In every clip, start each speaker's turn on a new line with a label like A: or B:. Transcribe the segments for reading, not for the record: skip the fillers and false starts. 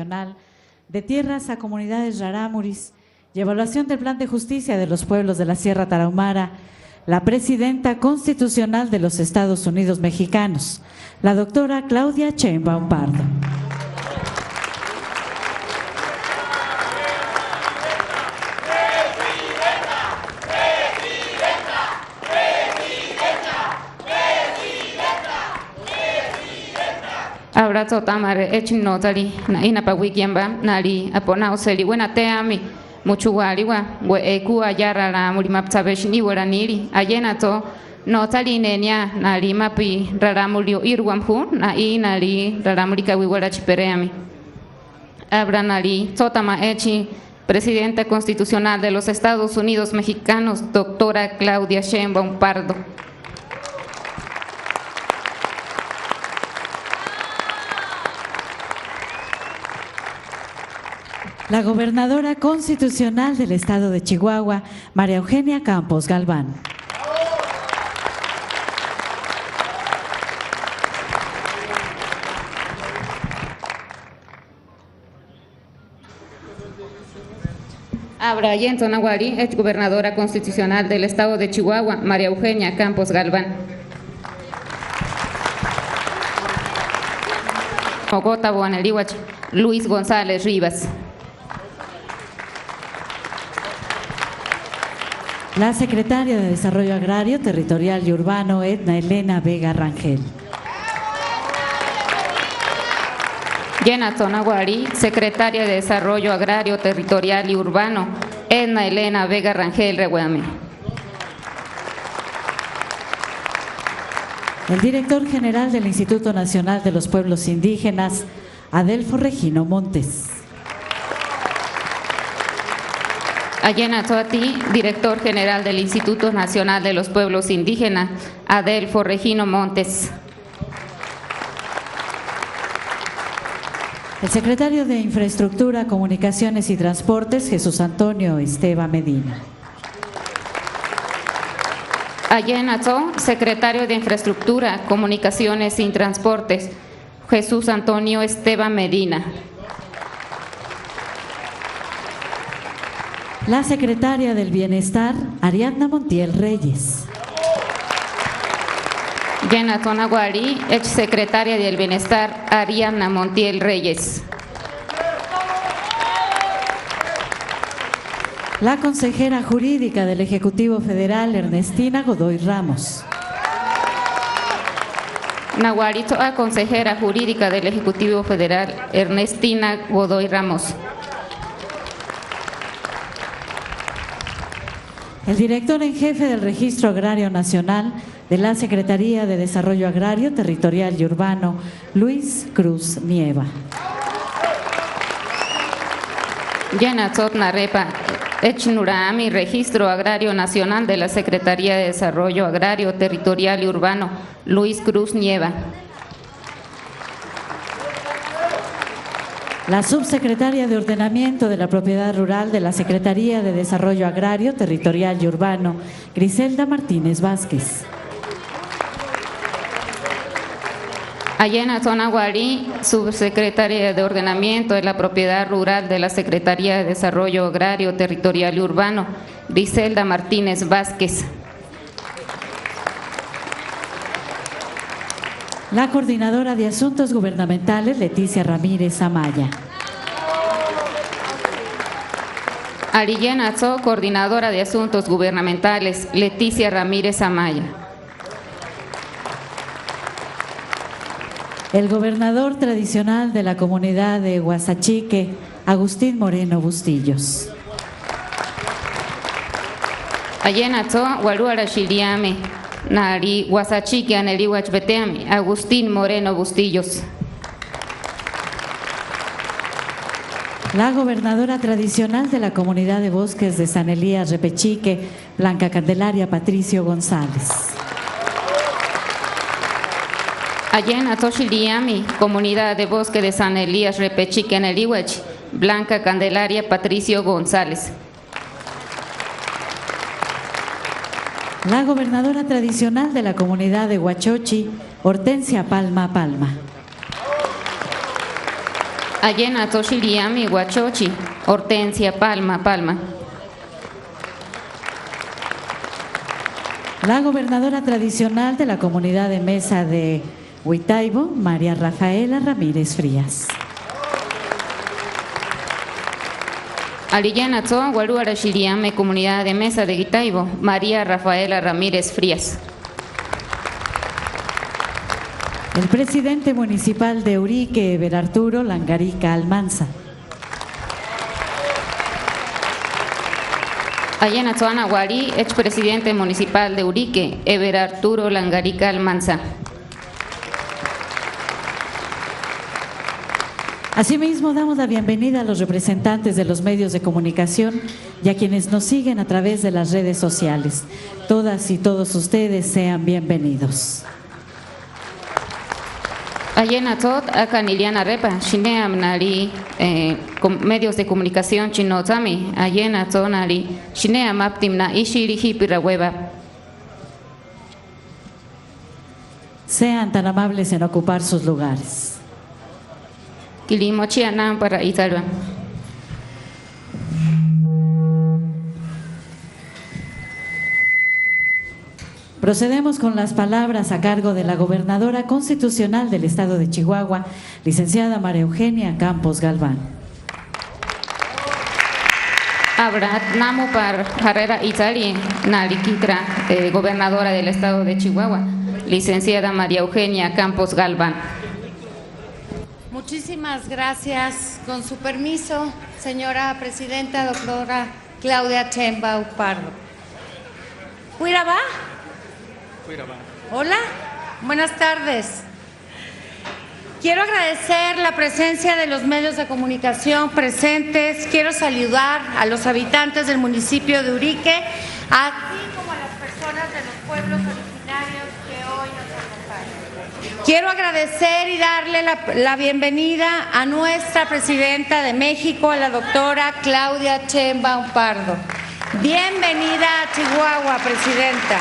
A: Nacional de Tierras a Comunidades Rarámuris y Evaluación del Plan de Justicia de los Pueblos de la Sierra Tarahumara, la presidenta constitucional de los Estados Unidos Mexicanos, la doctora Claudia Sheinbaum Pardo.
B: Abrazo tamare echino tali na ina pa wikemba nali apona oseli buena teami muchuwali wa we eku ayara la mulimaptabesh ni waranili ayena to no tali nenya nali mapi raramulio irwamhu na inali raramulika wiwala chipereami abra nali totama echi presidenta constitucional de los Estados Unidos Mexicanos, doctora Claudia Sheinbaum Pardo.
A: La gobernadora constitucional del Estado de Chihuahua, María Eugenia Campos Galván.
B: Abra Yento Nahuari, ex gobernadora constitucional del Estado de Chihuahua, María Eugenia Campos Galván. Mogota Boanelihuach, Luis González Rivas.
A: La secretaria de Desarrollo Agrario, Territorial y Urbano, Edna Elena Vega Rangel.
B: Yena Tonaguari, secretaria de Desarrollo Agrario, Territorial y Urbano, Edna Elena Vega Rangel Rehuame.
A: El director general del Instituto Nacional de los Pueblos Indígenas, Adelfo Regino Montes.
B: Ayena Toati, director general del Instituto Nacional de los Pueblos Indígenas, Adelfo Regino Montes.
A: El secretario de Infraestructura, Comunicaciones y Transportes, Jesús Antonio Esteban Medina.
B: Ayena To, secretario de Infraestructura, Comunicaciones y Transportes, Jesús Antonio Esteban Medina.
A: La secretaria del Bienestar, Ariadna Montiel Reyes.
B: Yena Tonaguari, ex secretaria del Bienestar, Ariadna Montiel Reyes.
A: La consejera jurídica del Ejecutivo Federal, Ernestina Godoy Ramos.
B: Nahuari Toa, consejera jurídica del Ejecutivo Federal, Ernestina Godoy Ramos.
A: El director en jefe del Registro Agrario Nacional de la Secretaría de Desarrollo Agrario, Territorial y Urbano, Luis Cruz Nieva.
B: Yana Tzotna Repa, Echnurami, Registro Agrario Nacional de la Secretaría de Desarrollo Agrario, Territorial y Urbano, Luis Cruz Nieva.
A: La subsecretaria de Ordenamiento de la Propiedad Rural de la Secretaría de Desarrollo Agrario, Territorial y Urbano, Griselda Martínez Vázquez.
B: Ayena Tonaguari, subsecretaria de Ordenamiento de la Propiedad Rural de la Secretaría de Desarrollo Agrario, Territorial y Urbano, Griselda Martínez Vázquez.
A: La coordinadora de Asuntos Gubernamentales, Leticia Ramírez Amaya.
B: Arillena Tzo, coordinadora de Asuntos Gubernamentales, Leticia Ramírez Amaya.
A: El gobernador tradicional de la comunidad de Huasachique, Agustín Moreno Bustillos.
B: Ayena Tzo, Waluara Shiliame, Nari Huasachique, Anelihuach Beteami, Agustín Moreno Bustillos.
A: La gobernadora tradicional de la comunidad de bosques de San Elías Repechique, Blanca Candelaria Patricio González.
B: Ayena Toshiliami, comunidad de bosque de San Elías Repechique, Anelihuach, Blanca Candelaria Patricio González.
A: La gobernadora tradicional de la comunidad de Huachochi, Hortensia Palma Palma.
B: Allena Toshiliami Huachochi, Hortensia Palma.
A: La gobernadora tradicional de la comunidad de Mesa de Huitaibo, María Rafaela Ramírez Frías.
B: Alillana Tzo, Guaruara Shiriame, comunidad de Mesa de Huitaibo, María Rafaela Ramírez Frías.
A: El presidente municipal de Urique, Eber Arturo Langarica Almanza.
B: Allena Tzoana Guari, expresidente municipal de Urique, Eber Arturo Langarica Almanza.
A: Asimismo, damos la bienvenida a los representantes de los medios de comunicación y a quienes nos siguen a través de las redes sociales. Todas y todos ustedes sean bienvenidos.
B: Allena Tzot, Acaniliana Repa, Shineam Nari, medios de comunicación Chinotami, Allena Tzonari, Shineam Aptimna Ishirihi Pirahueva.
A: Sean tan amables en ocupar sus lugares.
B: Kilimochianam para Italba.
A: Procedemos con las palabras a cargo de la gobernadora constitucional del estado de Chihuahua, licenciada María Eugenia Campos Galván.
B: Abrat Namo par Herrera Itali, Naliquitra, gobernadora del estado de Chihuahua, licenciada María Eugenia Campos Galván.
C: Muchísimas gracias. Con su permiso, señora presidenta, doctora Claudia Sheinbaum Pardo. ¿Cuiraba? Hola, buenas tardes. Quiero agradecer la presencia de los medios de comunicación presentes. Quiero saludar a los habitantes del municipio de Urique, así como a las personas de los pueblos originarios que hoy nos acompañan. Quiero agradecer y darle la bienvenida a nuestra presidenta de México, a la doctora Claudia Sheinbaum Pardo. Bienvenida a Chihuahua, presidenta.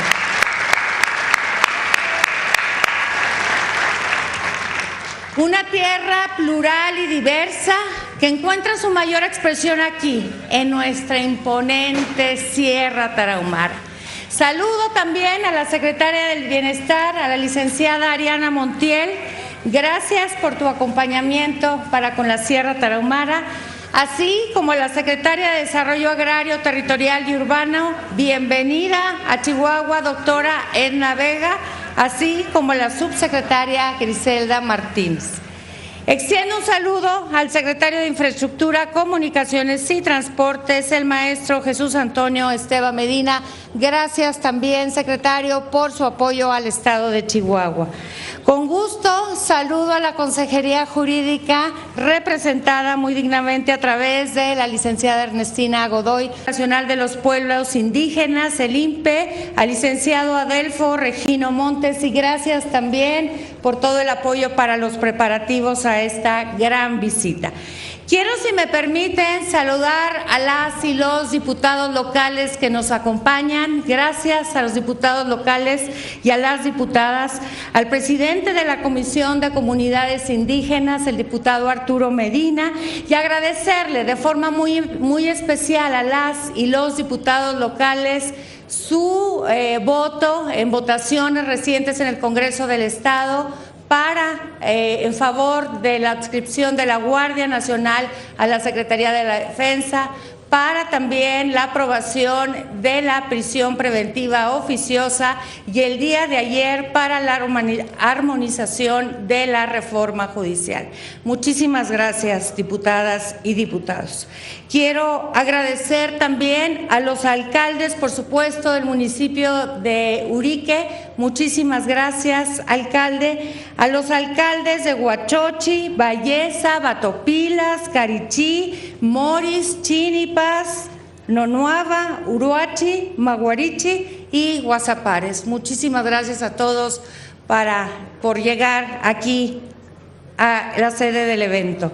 C: Una tierra plural y diversa que encuentra su mayor expresión aquí, en nuestra imponente Sierra Tarahumara. Saludo también a la secretaria del Bienestar, a la licenciada Ariana Montiel. Gracias por tu acompañamiento para con la Sierra Tarahumara, así como a la secretaria de Desarrollo Agrario, Territorial y Urbano. Bienvenida a Chihuahua, doctora Edna Vega, así como la subsecretaria Griselda Martínez. Extiendo un saludo al secretario de Infraestructura, Comunicaciones y Transportes, el maestro Jesús Antonio Esteban Medina. Gracias también, secretario, por su apoyo al estado de Chihuahua. Con gusto saludo a la Consejería Jurídica, representada muy dignamente a través de la licenciada Ernestina Godoy, Nacional de los Pueblos Indígenas, el INPE, al licenciado Adelfo Regino Montes, y gracias también por todo el apoyo para los preparativos a esta gran visita. Quiero, si me permiten, saludar a las y los diputados locales que nos acompañan. Gracias a los diputados locales y a las diputadas, al presidente de la Comisión de Comunidades Indígenas, el diputado Arturo Medina, y agradecerle de forma muy especial a las y los diputados locales su voto en votaciones recientes en el Congreso del Estado en favor de la adscripción de la Guardia Nacional a la Secretaría de la Defensa, para también la aprobación de la prisión preventiva oficiosa y el día de ayer para la armonización de la reforma judicial. Muchísimas gracias, diputadas y diputados. Quiero agradecer también a los alcaldes, por supuesto, del municipio de Urique. Muchísimas gracias, alcalde. A los alcaldes de Huachochi, Valleza, Batopilas, Carichí, Moris, Chinipas, Nonuava, Uruachi, Maguarichi y Guasapares. Muchísimas gracias a todos por llegar aquí a la sede del evento.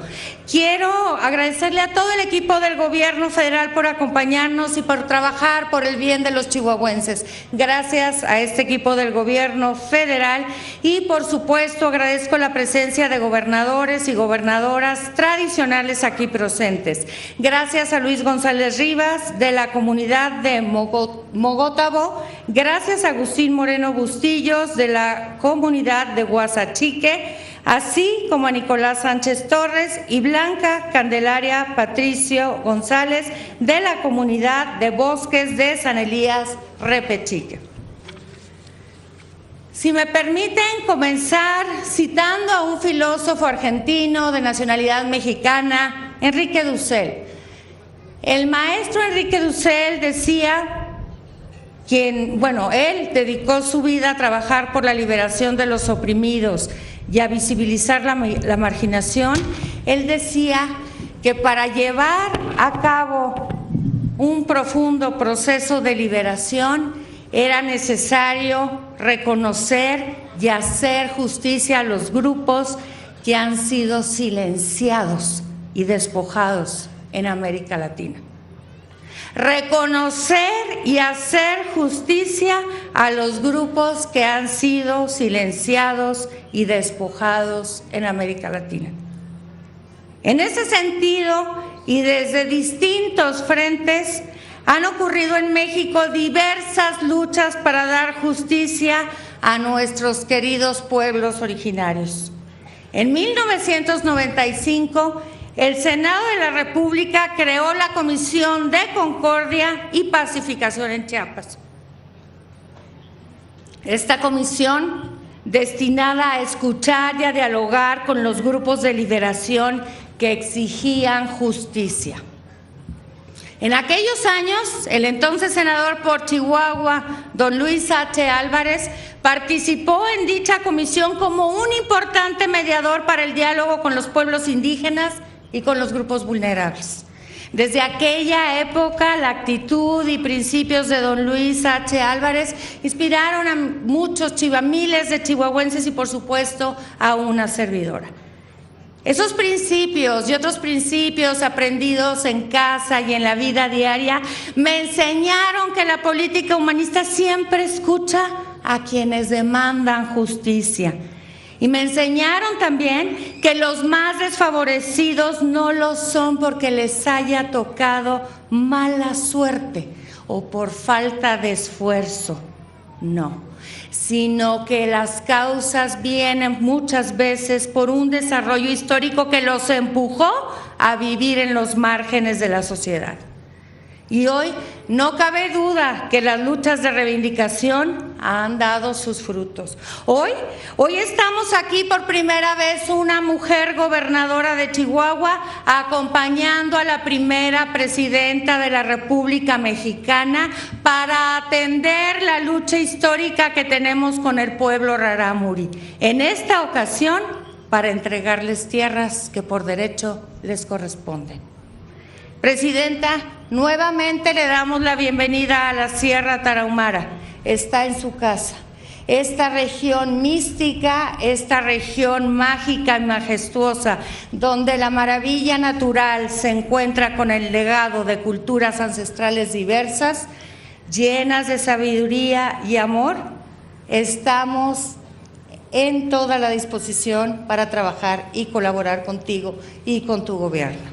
C: Quiero agradecerle a todo el equipo del Gobierno federal por acompañarnos y por trabajar por el bien de los chihuahuenses. Gracias a este equipo del Gobierno federal y, por supuesto, agradezco la presencia de gobernadores y gobernadoras tradicionales aquí presentes. Gracias a Luis González Rivas de la comunidad de Mogotabo. Gracias a Agustín Moreno Bustillos de la comunidad de Huasachique, así como a Nicolás Sánchez Torres y Blanca Candelaria Patricio González de la comunidad de Bosques de San Elías Repechique. Si me permiten comenzar citando a un filósofo argentino de nacionalidad mexicana, Enrique Dussel. El maestro Enrique Dussel decía, él dedicó su vida a trabajar por la liberación de los oprimidos y a visibilizar la marginación. Él decía que para llevar a cabo un profundo proceso de liberación era necesario reconocer y hacer justicia a los grupos que han sido silenciados y despojados en América Latina. Reconocer y hacer justicia a los grupos que han sido silenciados y despojados en América Latina. En ese sentido, y desde distintos frentes, han ocurrido en México diversas luchas para dar justicia a nuestros queridos pueblos originarios. En 1995, el Senado de la República creó la Comisión de Concordia y Pacificación en Chiapas. Esta comisión, destinada a escuchar y a dialogar con los grupos de liberación que exigían justicia. En aquellos años, el entonces senador por Chihuahua, don Luis H. Álvarez, participó en dicha comisión como un importante mediador para el diálogo con los pueblos indígenas y con los grupos vulnerables. Desde aquella época, la actitud y principios de don Luis H. Álvarez inspiraron a miles de chihuahuenses y, por supuesto, a una servidora. Esos principios y otros principios aprendidos en casa y en la vida diaria me enseñaron que la política humanista siempre escucha a quienes demandan justicia. Y me enseñaron también que los más desfavorecidos no lo son porque les haya tocado mala suerte o por falta de esfuerzo, no, sino que las causas vienen muchas veces por un desarrollo histórico que los empujó a vivir en los márgenes de la sociedad. Y hoy no cabe duda que las luchas de reivindicación han dado sus frutos. Hoy estamos aquí por primera vez una mujer gobernadora de Chihuahua acompañando a la primera presidenta de la República Mexicana para atender la lucha histórica que tenemos con el pueblo rarámuri. En esta ocasión, para entregarles tierras que por derecho les corresponden. Presidenta, nuevamente le damos la bienvenida a la Sierra Tarahumara. Está en su casa. Esta región mística, esta región mágica y majestuosa, donde la maravilla natural se encuentra con el legado de culturas ancestrales diversas, llenas de sabiduría y amor, estamos en toda la disposición para trabajar y colaborar contigo y con tu gobierno.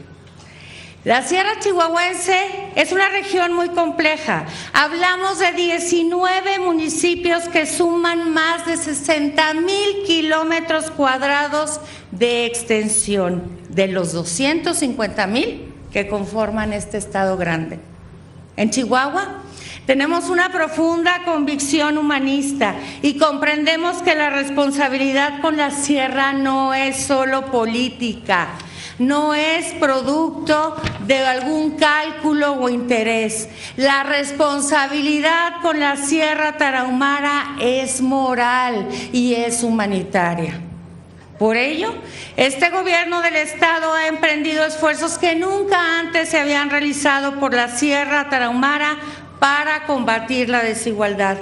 C: La Sierra Chihuahuense es una región muy compleja. Hablamos de 19 municipios que suman más de 60,000 kilómetros cuadrados de extensión, de los 250,000 que conforman este estado grande. En Chihuahua tenemos una profunda convicción humanista y comprendemos que la responsabilidad con la sierra no es solo política, no es producto de algún cálculo o interés. La responsabilidad con la Sierra Tarahumara es moral y es humanitaria. Por ello, este gobierno del Estado ha emprendido esfuerzos que nunca antes se habían realizado por la Sierra Tarahumara para combatir la desigualdad.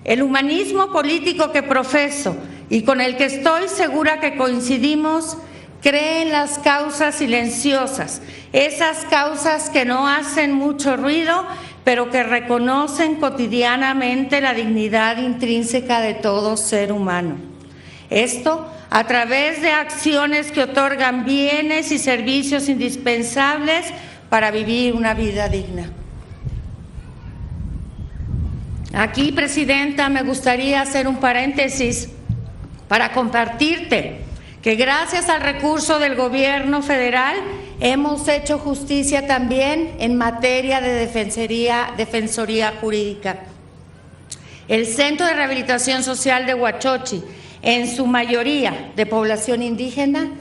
C: El humanismo político que profeso y con el que estoy segura que coincidimos, cree en las causas silenciosas, esas causas que no hacen mucho ruido, pero que reconocen cotidianamente la dignidad intrínseca de todo ser humano. Esto a través de acciones que otorgan bienes y servicios indispensables para vivir una vida digna. Aquí, Presidenta, me gustaría hacer un paréntesis para compartirte que gracias al recurso del Gobierno federal hemos hecho justicia también en materia de defensoría jurídica. El Centro de Rehabilitación Social de Huachochi, en su mayoría de población indígena,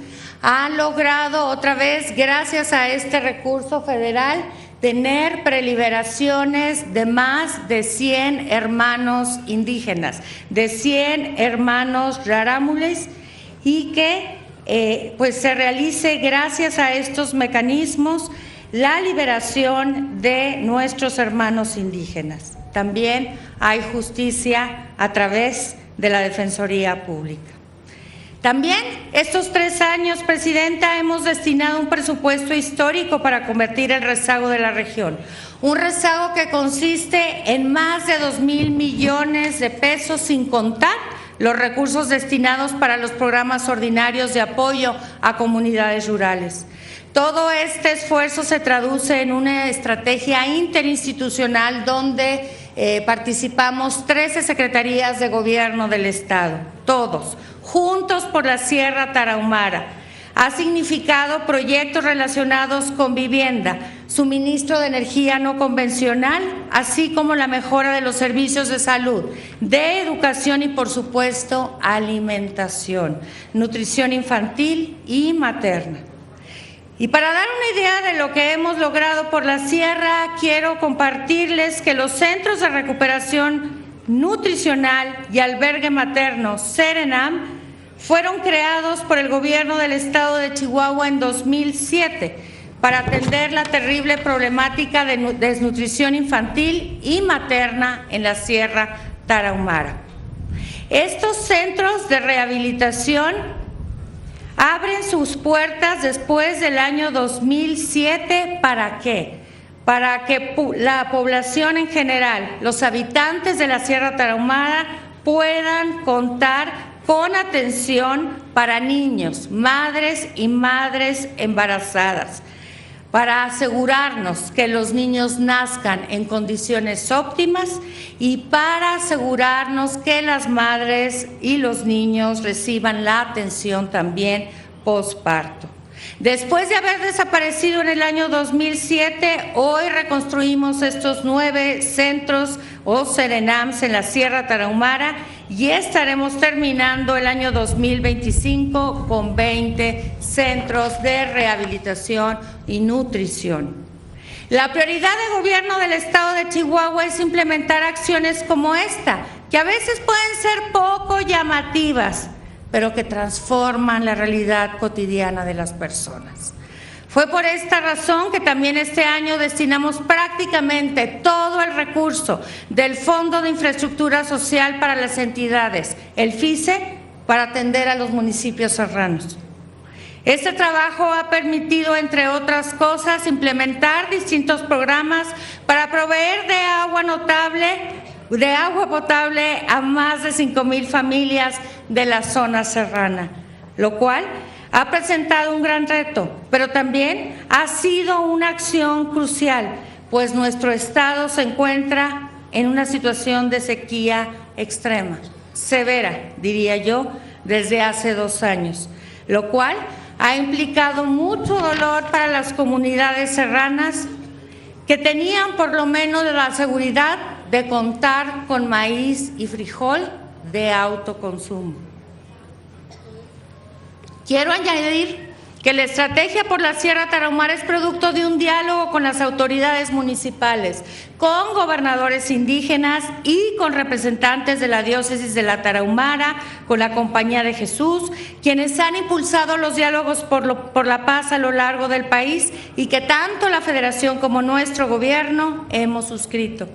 C: ha logrado otra vez, gracias a este recurso federal, tener preliberaciones de más de 100 hermanos indígenas, de 100 hermanos rarámules, y que pues se realice gracias a estos mecanismos la liberación de nuestros hermanos indígenas. También hay justicia a través de la Defensoría Pública. También estos 3 años, Presidenta, hemos destinado un presupuesto histórico para convertir el rezago de la región. Un rezago que consiste en más de 2,000 millones de pesos, sin contar los recursos destinados para los programas ordinarios de apoyo a comunidades rurales. Todo este esfuerzo se traduce en una estrategia interinstitucional donde participamos 13 secretarías de gobierno del Estado, todos, juntos por la Sierra Tarahumara. Ha significado proyectos relacionados con vivienda, suministro de energía no convencional, así como la mejora de los servicios de salud, de educación y, por supuesto, alimentación, nutrición infantil y materna. Y para dar una idea de lo que hemos logrado por la Sierra, quiero compartirles que los Centros de Recuperación Nutricional y Albergue Materno, CERENAM, fueron creados por el Gobierno del Estado de Chihuahua en 2007 para atender la terrible problemática de desnutrición infantil y materna en la Sierra Tarahumara. Estos centros de rehabilitación abren sus puertas después del año 2007. ¿Para qué? Para que la población en general, los habitantes de la Sierra Tarahumara, puedan contar con atención para niños, madres y madres embarazadas, para asegurarnos que los niños nazcan en condiciones óptimas y para asegurarnos que las madres y los niños reciban la atención también posparto. Después de haber desaparecido en el año 2007, hoy reconstruimos estos 9 centros o CERENAMs en la Sierra Tarahumara y estaremos terminando el año 2025 con 20 centros de rehabilitación y nutrición. La prioridad del Gobierno del Estado de Chihuahua es implementar acciones como esta, que a veces pueden ser poco llamativas, pero que transforman la realidad cotidiana de las personas. Fue por esta razón que también este año destinamos prácticamente todo el recurso del Fondo de Infraestructura Social para las entidades, el FICE, para atender a los municipios serranos. Este trabajo ha permitido, entre otras cosas, implementar distintos programas para proveer de agua potable a más de 5,000 familias de la zona serrana, lo cual ha presentado un gran reto, pero también ha sido una acción crucial, pues nuestro estado se encuentra en una situación de sequía extrema, severa, diría yo, desde hace 2 años, lo cual ha implicado mucho dolor para las comunidades serranas que tenían por lo menos la seguridad de contar con maíz y frijol de autoconsumo. Quiero añadir que la estrategia por la Sierra Tarahumara es producto de un diálogo con las autoridades municipales, con gobernadores indígenas y con representantes de la diócesis de la Tarahumara, con la Compañía de Jesús, quienes han impulsado los diálogos por la paz a lo largo del país y que tanto la Federación como nuestro gobierno hemos suscrito.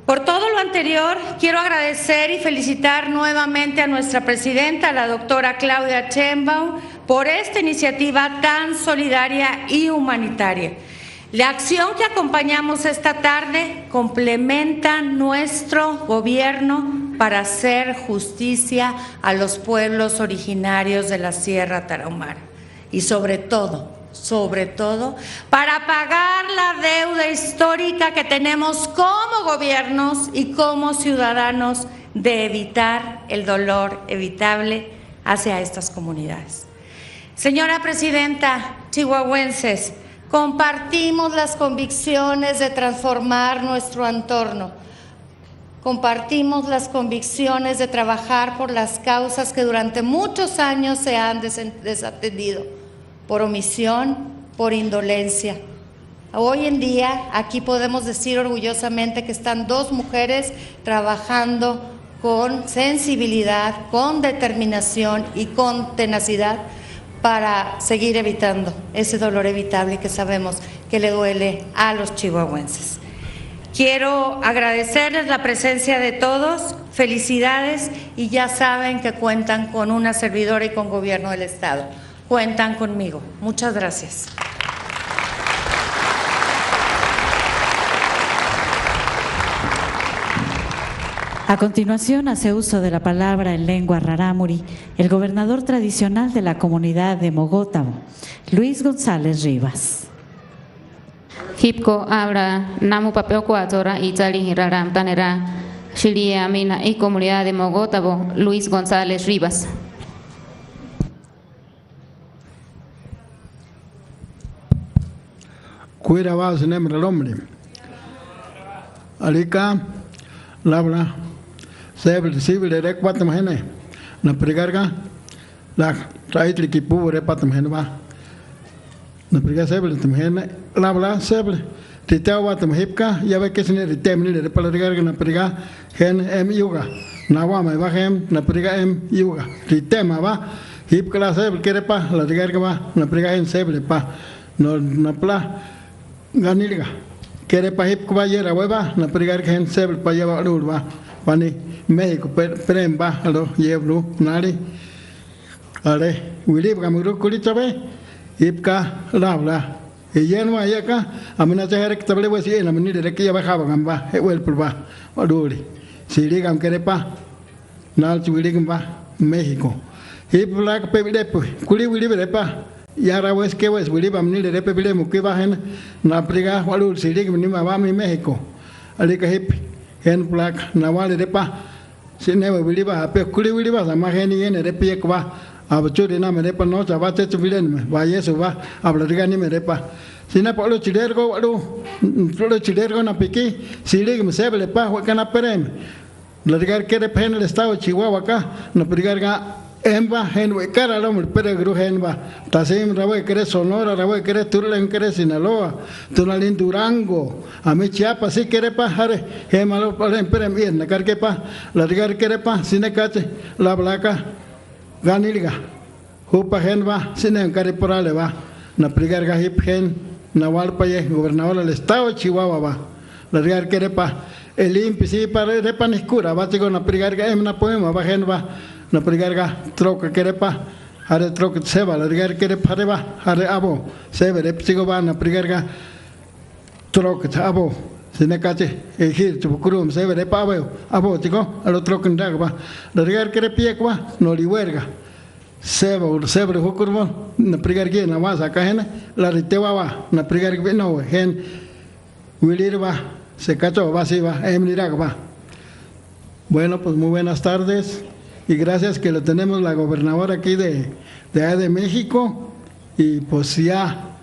C: Por todo lo anterior, quiero agradecer y felicitar nuevamente a nuestra presidenta, la doctora Claudia Sheinbaum, por esta iniciativa tan solidaria y humanitaria. La acción que acompañamos esta tarde complementa nuestro gobierno para hacer justicia a los pueblos originarios de la Sierra Tarahumara y sobre todo, para pagar la deuda histórica que tenemos como gobiernos y como ciudadanos de evitar el dolor evitable hacia estas comunidades. Señora Presidenta, chihuahuenses, compartimos las convicciones de transformar nuestro entorno. Compartimos las convicciones de trabajar por las causas que durante muchos años se han desatendido, por omisión, por indolencia. Hoy en día aquí podemos decir orgullosamente que están 2 mujeres trabajando con sensibilidad, con determinación y con tenacidad para seguir evitando ese dolor evitable que sabemos que le duele a los chihuahuenses. Quiero agradecerles la presencia de todos, felicidades, y ya saben que cuentan con una servidora y con Gobierno del Estado. Cuentan conmigo. Muchas gracias.
A: A continuación, hace uso de la palabra en lengua rarámuri el gobernador tradicional de la comunidad de Mogótamo, Luis González Rivas.
B: Hipko abra namu papel 4 Itali raram tanera Shilia Mina y comunidad de Mogótamo, Luis González Rivas.
D: Cuida va a nombre el hombre. Alica, labra, se civil de cuatro genes. La pregarga, la traitli que pudo repatam genva. La pregarga se gene, labra, seble. Titao batam hipka, ya ve que se neretem ni de palagarga, la pregarga, gen em yuga. Nawama va hem, la pregarga em yuga. Titema va, hipka la seble, que repa, la pregarga va, la pregarga en seble pa. No pla. Ganilga, quiere para hip cubayera hueva, la pregar que en sebel para llevar urba, pani México, premba, a lo llevo, nari, ale, Wilip Gamuru Curitabe, hipka, labla, y lleno ahí acá, a mí no se hará que te hablé así, en la manera de que ya bajaba gamba, el pulva, o duri, si digan que repa, nal si va, México, hip black pebilepo, culi repa. Yara wes que wes wili bam ni de pepile muki bahen na priga walul sirig ni ma mi México alika hip hen plak na wale de pa sine wili ba pe kuli wili ba sama hen yen de pie kwa abachu de na me de pa no cha ba te chubilen me ba yesu ba abla riga ni me de pa sine pa lo chilergo walu lo chilergo na piki sirig me sebele pa wa kana perem la riga que de pen el estado de Chihuahua acá na priga Emba, Henwe, Caralom, el Peregru Henba, Tasim, Raboy, que eres Sonora, Raboy, que eres Turlen, que eres Sinaloa, Tunalín Durango, a mi Chiapas, sí que repa, Jare, Gemalo, Palen, Peremien, la Carquepa, la Rigar Querepa, Sinecache, la Blaca, Ganilga, Jupa Henba, Sinem Careporale va, na Prigarga Hip Gen, Nahualpaye, gobernador del estado de Chihuahua va, la Rigar Querepa, el IMPI, sí, para Repa Niscura, va, chico, na Prigarga, na Poema, va, Genba, na prigarga troca querepa hare troca seba la rigar querepa reba hare abo sebe repsigo va na prigarga troca abo sinecache ejir chukurum sebe repa abo chico a lo troca ndagba la rigar querepie kwa no liwerga seba sebre hukurmo na prigarga na wasa kahena la ritewa va na prigarga no gen wilirba se cacho va si va emniragba. Bueno, pues muy buenas tardes. Y gracias que lo tenemos la gobernadora aquí de México, y pues ya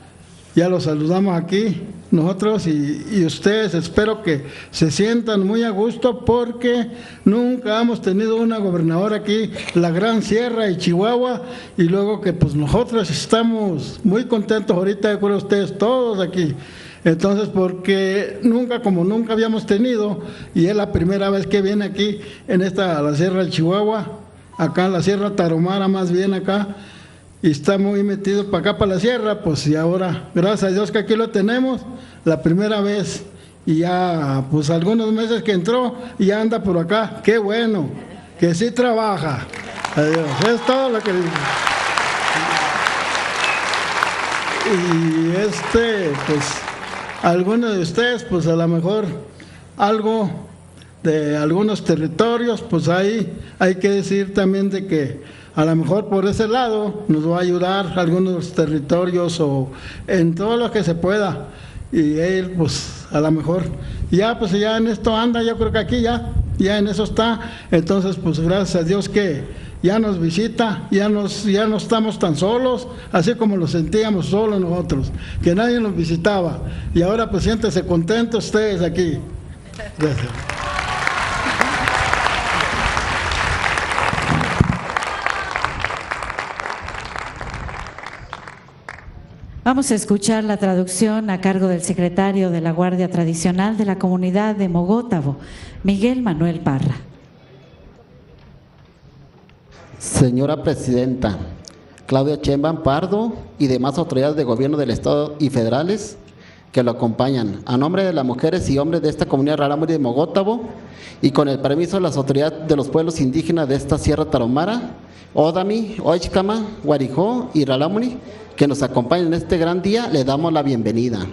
D: lo saludamos aquí nosotros y ustedes, espero que se sientan muy a gusto porque nunca hemos tenido una gobernadora aquí, la Gran Sierra y Chihuahua, y luego que pues nosotros estamos muy contentos ahorita con ustedes todos aquí. Entonces, porque nunca habíamos tenido, y es la primera vez que viene aquí en la Sierra de Chihuahua, acá en la Sierra Tarahumara más bien acá, y está muy metido para acá, para la sierra, pues y ahora, gracias a Dios que aquí lo tenemos, la primera vez, y ya pues algunos meses que entró y ya anda por acá. Qué bueno, que sí trabaja. Adiós, es todo lo que digo. Y pues algunos de ustedes, pues a lo mejor algo de algunos territorios, pues ahí hay que decir también de que a lo mejor por ese lado nos va a ayudar algunos territorios o en todo lo que se pueda. Y él, pues a lo mejor ya, pues ya en esto anda, yo creo que aquí ya en eso está. Entonces, pues gracias a Dios que ya nos visita, ya no estamos tan solos, así como lo sentíamos solos nosotros, que nadie nos visitaba. Y ahora pues siéntense contentos ustedes aquí. Gracias.
A: Vamos a escuchar la traducción a cargo del secretario de la Guardia Tradicional de la Comunidad de Mogótavo, Miguel Manuel Parra.
E: Señora Presidenta, Claudia Sheinbaum Pardo y demás autoridades de gobierno del Estado y federales que lo acompañan, a nombre de las mujeres y hombres de esta comunidad rarámuri de Mogótavo y con el permiso de las autoridades de los pueblos indígenas de esta Sierra Tarahumara, Odami, Oixcama, Guarijó y Rarámuri, que nos acompañan en este gran día, le damos la bienvenida.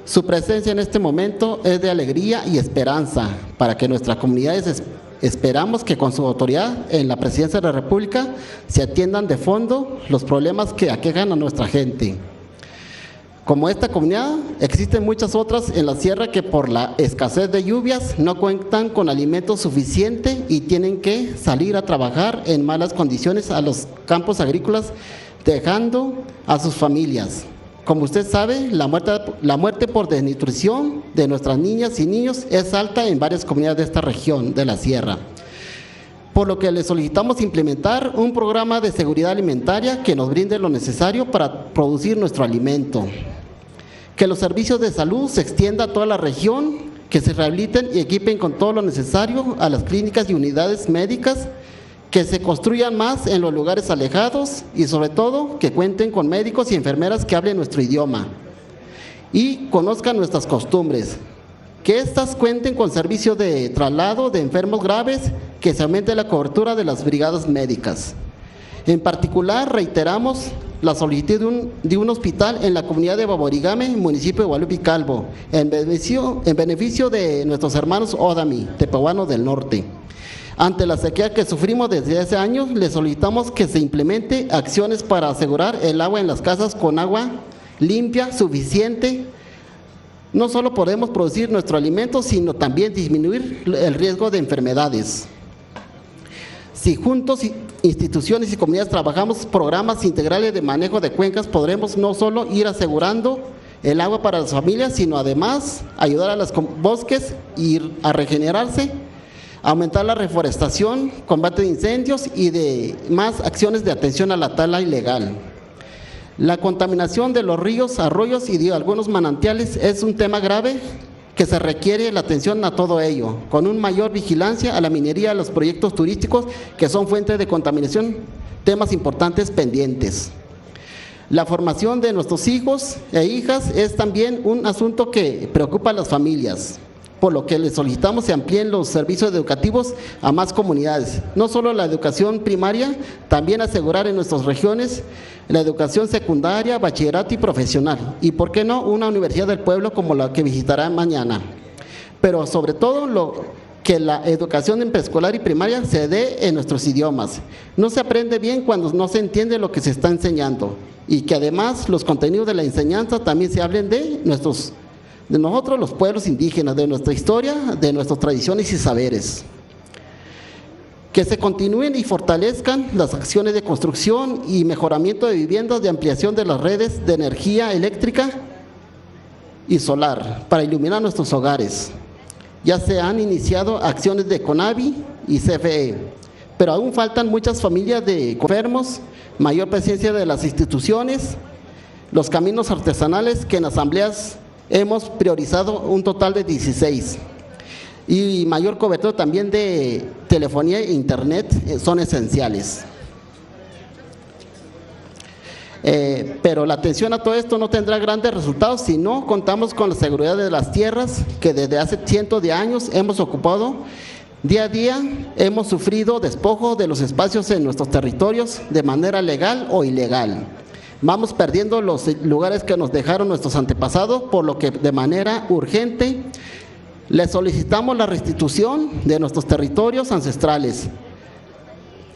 E: Su presencia en este momento es de alegría y esperanza para que nuestras comunidades esperamos que con su autoridad en la Presidencia de la República se atiendan de fondo los problemas que aquejan a nuestra gente. Como esta comunidad, existen muchas otras en la sierra que por la escasez de lluvias no cuentan con alimento suficiente y tienen que salir a trabajar en malas condiciones a los campos agrícolas, dejando a sus familias. Como usted sabe, la muerte por desnutrición de nuestras niñas y niños es alta en varias comunidades de esta región de la sierra. Por lo que le solicitamos implementar un programa de seguridad alimentaria que nos brinde lo necesario para producir nuestro alimento. Que los servicios de salud se extiendan a toda la región, que se rehabiliten y equipen con todo lo necesario a las clínicas y unidades médicas, que se construyan más en los lugares alejados y sobre todo que cuenten con médicos y enfermeras que hablen nuestro idioma y conozcan nuestras costumbres, que éstas cuenten con servicio de traslado de enfermos graves, que se aumente la cobertura de las brigadas médicas. En particular, reiteramos la solicitud de un hospital en la comunidad de Baborigame, municipio de Guadalupe Calvo, en beneficio de nuestros hermanos Odami, tepehuanos del norte. Ante la sequía que sufrimos desde hace años, le solicitamos que se implemente acciones para asegurar el agua en las casas con agua limpia, suficiente. No solo podemos producir nuestro alimento, sino también disminuir el riesgo de enfermedades. Si juntos, instituciones y comunidades trabajamos programas integrales de manejo de cuencas, podremos no solo ir asegurando el agua para las familias, sino además ayudar a los bosques a regenerarse, aumentar la reforestación, combate de incendios y de más acciones de atención a la tala ilegal. La contaminación de los ríos, arroyos y de algunos manantiales es un tema grave que se requiere la atención a todo ello, con una mayor vigilancia a la minería, a los proyectos turísticos que son fuente de contaminación, temas importantes pendientes. La formación de nuestros hijos e hijas es también un asunto que preocupa a las familias, por lo que les solicitamos se amplíen los servicios educativos a más comunidades, no solo la educación primaria, también asegurar en nuestras regiones la educación secundaria, bachillerato y profesional, y por qué no una universidad del pueblo como la que visitará mañana. Pero sobre todo que la educación en preescolar y primaria se dé en nuestros idiomas. No se aprende bien cuando no se entiende lo que se está enseñando, y que además los contenidos de la enseñanza también se hablen de nosotros los pueblos indígenas, de nuestra historia, de nuestras tradiciones y saberes. Que se continúen y fortalezcan las acciones de construcción y mejoramiento de viviendas, de ampliación de las redes de energía eléctrica y solar para iluminar nuestros hogares. Ya se han iniciado acciones de CONAVI y CFE, pero aún faltan muchas familias de enfermos, mayor presencia de las instituciones, los caminos artesanales que en asambleas hemos priorizado un total de 16 y mayor cobertura también de telefonía e internet son esenciales. Pero la atención a todo esto no tendrá grandes resultados si no contamos con la seguridad de las tierras que desde hace cientos de años hemos ocupado. Día a día hemos sufrido despojo de los espacios en nuestros territorios de manera legal o ilegal. Vamos perdiendo los lugares que nos dejaron nuestros antepasados, por lo que de manera urgente les solicitamos la restitución de nuestros territorios ancestrales.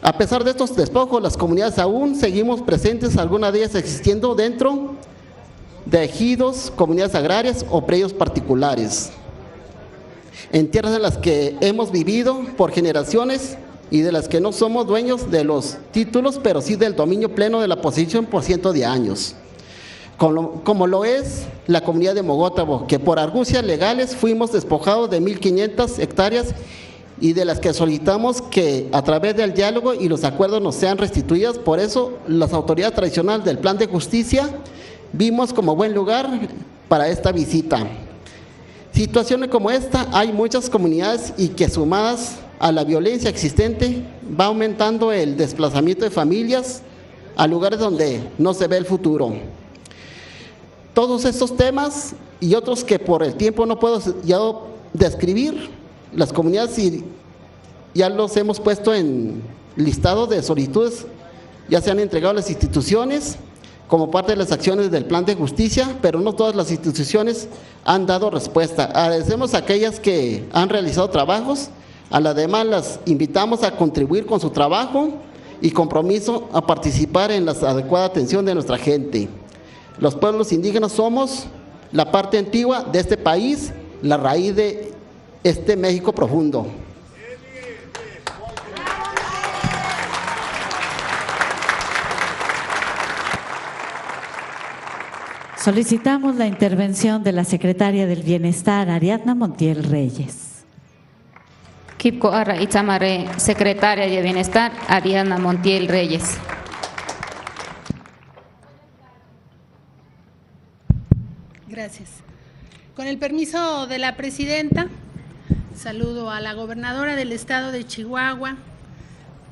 E: A pesar de estos despojos, las comunidades aún seguimos presentes, algunas de ellas existiendo dentro de ejidos, comunidades agrarias o predios particulares, en tierras en las que hemos vivido por generaciones y de las que no somos dueños de los títulos, pero sí del dominio pleno de la posesión por cientos de años. Como lo es la comunidad de Mogótabo, que por argucias legales fuimos despojados de 1.500 hectáreas y de las que solicitamos que a través del diálogo y los acuerdos nos sean restituidas. Por eso las autoridades tradicionales del Plan de Justicia vimos como buen lugar para esta visita. Situaciones como esta hay muchas comunidades y que sumadas a la violencia existente va aumentando el desplazamiento de familias a lugares donde no se ve el futuro. Todos estos temas y otros que por el tiempo no puedo ya describir, las comunidades ya los hemos puesto en listado de solicitudes, ya se han entregado a las instituciones como parte de las acciones del Plan de Justicia, pero no todas las instituciones han dado respuesta. Agradecemos a aquellas que han realizado trabajos, a las demás las invitamos a contribuir con su trabajo y compromiso a participar en la adecuada atención de nuestra gente. Los pueblos indígenas somos la parte antigua de este país, la raíz de este México profundo.
A: Solicitamos la intervención de la secretaria del Bienestar, Ariadna Montiel Reyes.
B: Kipko Arra Itamare, secretaria de Bienestar, Ariadna Montiel Reyes.
F: Gracias. Con el permiso de la presidenta, saludo a la gobernadora del estado de Chihuahua,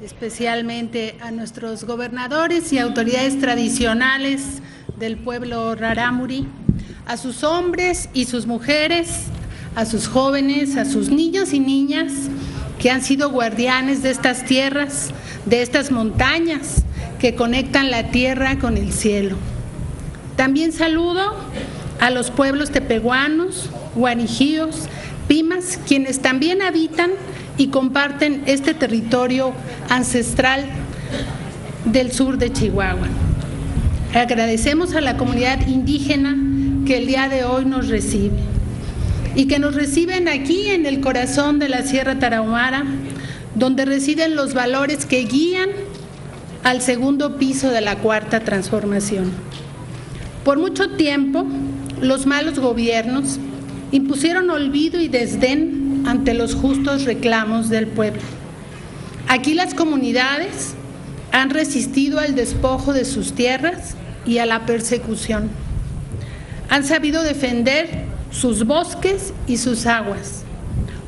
F: especialmente a nuestros gobernadores y autoridades tradicionales del pueblo rarámuri, a sus hombres y sus mujeres, a sus jóvenes, a sus niños y niñas que han sido guardianes de estas tierras, de estas montañas que conectan la tierra con el cielo. También saludo a los pueblos tepehuanos, guanijíos, pimas, quienes también habitan y comparten este territorio ancestral del sur de Chihuahua. Agradecemos a la comunidad indígena que el día de hoy nos recibe y que nos reciben aquí en el corazón de la Sierra Tarahumara, donde residen los valores que guían al segundo piso de la Cuarta Transformación. Por mucho tiempo, los malos gobiernos impusieron olvido y desdén ante los justos reclamos del pueblo. Aquí las comunidades han resistido al despojo de sus tierras y a la persecución. Han sabido defender sus bosques y sus aguas.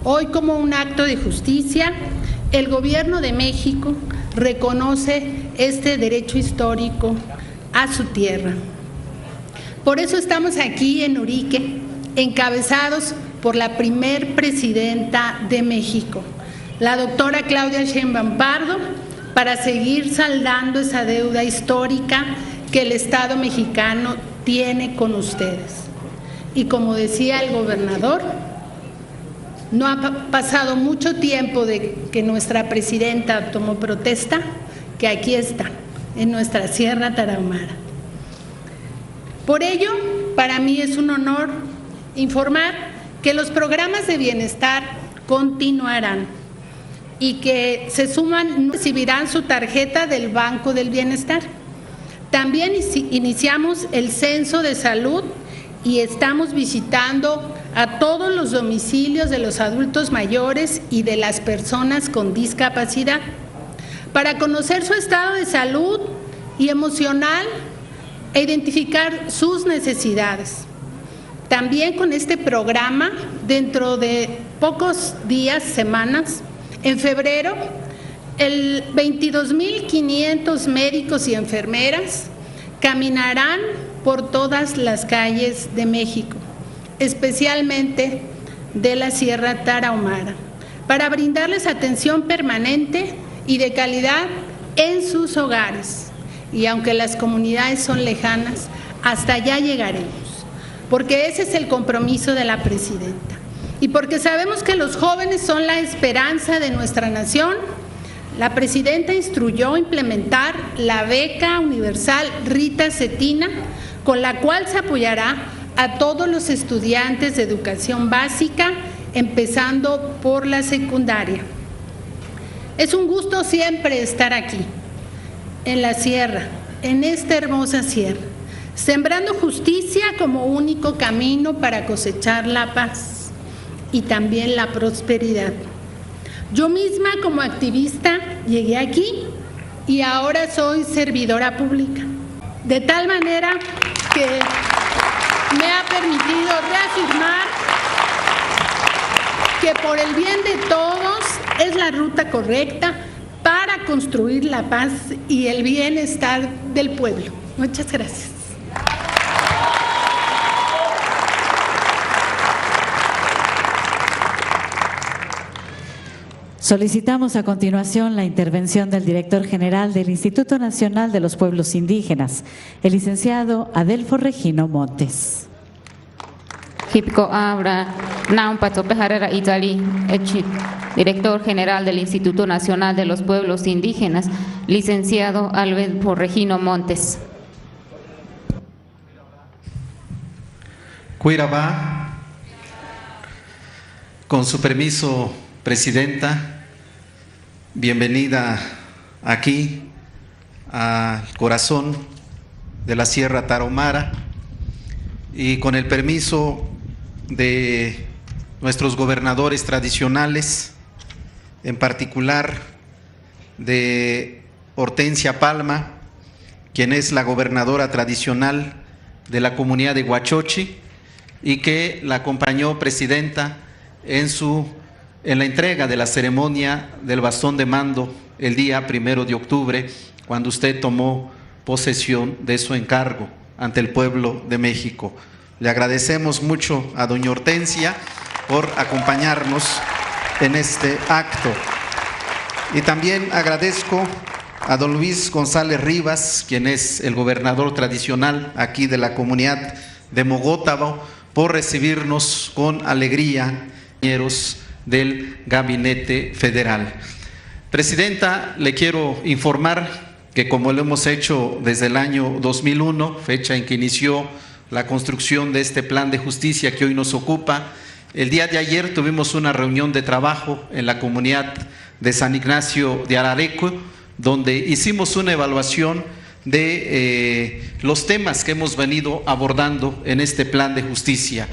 F: Hoy, como un acto de justicia, el Gobierno de México reconoce este derecho histórico a su tierra. Por eso estamos aquí en Urique, encabezados por la primer presidenta de México, la doctora Claudia Sheinbaum Pardo, para seguir saldando esa deuda histórica que el Estado mexicano tiene con ustedes. Y como decía el gobernador, no ha pasado mucho tiempo de que nuestra presidenta tomó protesta, que aquí está, en nuestra Sierra Tarahumara. Por ello, para mí es un honor informar que los programas de bienestar continuarán y que se suman, recibirán su tarjeta del Banco del Bienestar. También iniciamos el censo de salud y estamos visitando a todos los domicilios de los adultos mayores y de las personas con discapacidad para conocer su estado de salud y emocional e identificar sus necesidades. También con este programa, dentro de pocos días, semanas, en febrero, el 22,500 médicos y enfermeras caminarán por todas las calles de México, especialmente de la Sierra Tarahumara, para brindarles atención permanente y de calidad en sus hogares. Y aunque las comunidades son lejanas, hasta allá llegaremos, porque ese es el compromiso de la presidenta. Y porque sabemos que los jóvenes son la esperanza de nuestra nación, la presidenta instruyó implementar la beca universal Rita Cetina, con la cual se apoyará a todos los estudiantes de educación básica, empezando por la secundaria. Es un gusto siempre estar aquí, en la sierra, en esta hermosa sierra, sembrando justicia como único camino para cosechar la paz y también la prosperidad. Yo misma como activista llegué aquí y ahora soy servidora pública, de tal manera que me ha permitido reafirmar que por el bien de todos es la ruta correcta para construir la paz y el bienestar del pueblo. Muchas gracias.
A: Solicitamos a continuación la intervención del director general del Instituto Nacional de los Pueblos Indígenas, el licenciado Adelfo Regino Montes.
B: Hipko Abra, Naum Patope Herrera Itali, director general del Instituto Nacional de los Pueblos Indígenas, licenciado Adelfo Regino Montes.
G: Cuirabá, con su permiso, presidenta, bienvenida aquí al corazón de la Sierra Tarahumara, y con el permiso de nuestros gobernadores tradicionales, en particular de Hortensia Palma, quien es la gobernadora tradicional de la comunidad de Huachochi y que la acompañó, presidenta, en la entrega de la ceremonia del bastón de mando el día 1 de octubre, cuando usted tomó posesión de su encargo ante el pueblo de México. Le agradecemos mucho a doña Hortensia por acompañarnos en este acto. Y también agradezco a don Luis González Rivas, quien es el gobernador tradicional aquí de la comunidad de Mogótabo, por recibirnos con alegría, compañeros del Gabinete Federal. Presidenta, le quiero informar que, como lo hemos hecho desde el año 2001, fecha en que inició la construcción de este plan de justicia que hoy nos ocupa, el día de ayer tuvimos una reunión de trabajo en la comunidad de San Ignacio de Arareco, donde hicimos una evaluación de los temas que hemos venido abordando en este plan de justicia.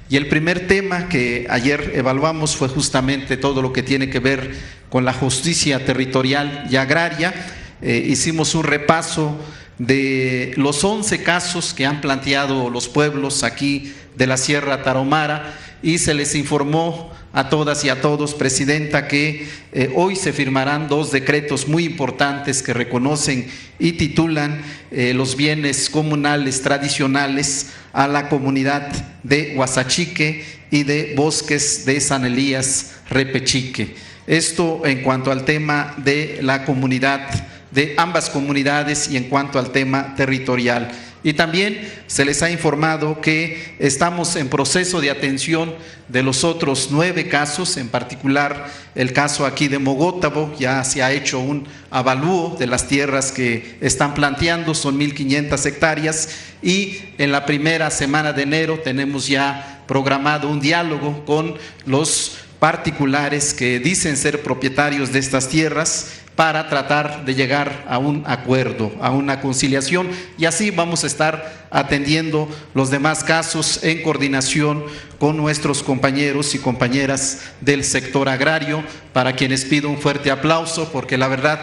G: Y el primer tema que ayer evaluamos fue justamente todo lo que tiene que ver con la justicia territorial y agraria. Hicimos un repaso de los 11 casos que han planteado los pueblos aquí de la Sierra Tarahumara, y se les informó a todas y a todos, presidenta, que hoy se firmarán 2 decretos muy importantes que reconocen y titulan los bienes comunales tradicionales a la comunidad de Huasachique y de Bosques de San Elías Repechique. Esto en cuanto al tema de la comunidad, de ambas comunidades, y en cuanto al tema territorial. Y también se les ha informado que estamos en proceso de atención de los otros 9 casos, en particular el caso aquí de Mogótabo. Ya se ha hecho un avalúo de las tierras que están planteando, son 1.500 hectáreas, y en la primera semana de enero tenemos ya programado un diálogo con los particulares que dicen ser propietarios de estas tierras, para tratar de llegar a un acuerdo, a una conciliación, y así vamos a estar atendiendo los demás casos en coordinación con nuestros compañeros y compañeras del sector agrario, para quienes pido un fuerte aplauso, porque la verdad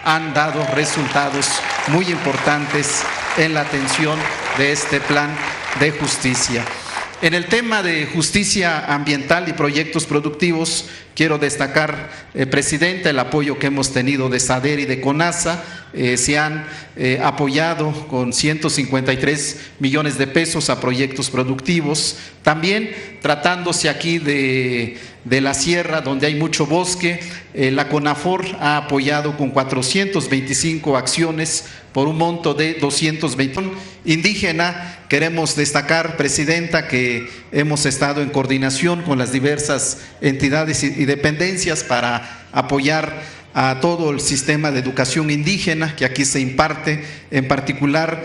G: han dado resultados muy importantes en la atención de este plan de justicia. En el tema de justicia ambiental y proyectos productivos, quiero destacar, Presidenta, el apoyo que hemos tenido de SADER y de CONASA. Se han apoyado con 153 millones de pesos a proyectos productivos. También tratándose aquí de la sierra, donde hay mucho bosque, la CONAFOR ha apoyado con 425 acciones por un monto de 220. Indígena, queremos destacar, Presidenta, que hemos estado en coordinación con las diversas entidades y dependencias para apoyar a todo el sistema de educación indígena que aquí se imparte, en particular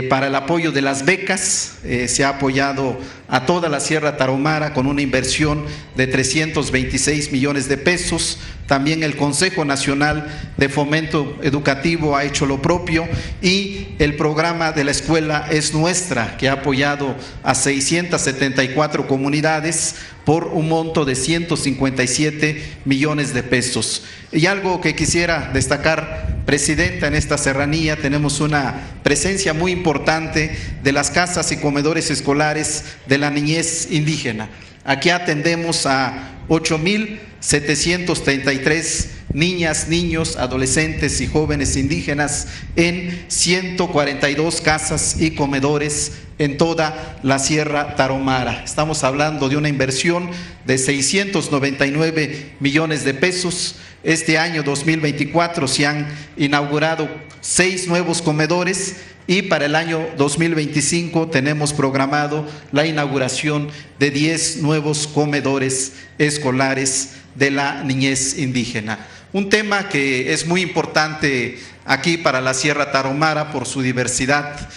G: para el apoyo de las becas. Se ha apoyado a toda la Sierra Tarahumara con una inversión de 326 millones de pesos. También el Consejo Nacional de Fomento Educativo ha hecho lo propio, y el programa de la Escuela es Nuestra, que ha apoyado a 674 comunidades por un monto de 157 millones de pesos. Y algo que quisiera destacar, Presidenta, en esta serranía tenemos una presencia muy importante de las casas y comedores escolares de la niñez indígena. Aquí atendemos a 8,733 niñas, niños, adolescentes y jóvenes indígenas en 142 casas y comedores en toda la Sierra Tarahumara. Estamos hablando de una inversión de 699 millones de pesos. Este año 2024 se han inaugurado 6 nuevos comedores, y para el año 2025 tenemos programado la inauguración de 10 nuevos comedores escolares de la niñez indígena. Un tema que es muy importante aquí para la Sierra Tarahumara por su diversidad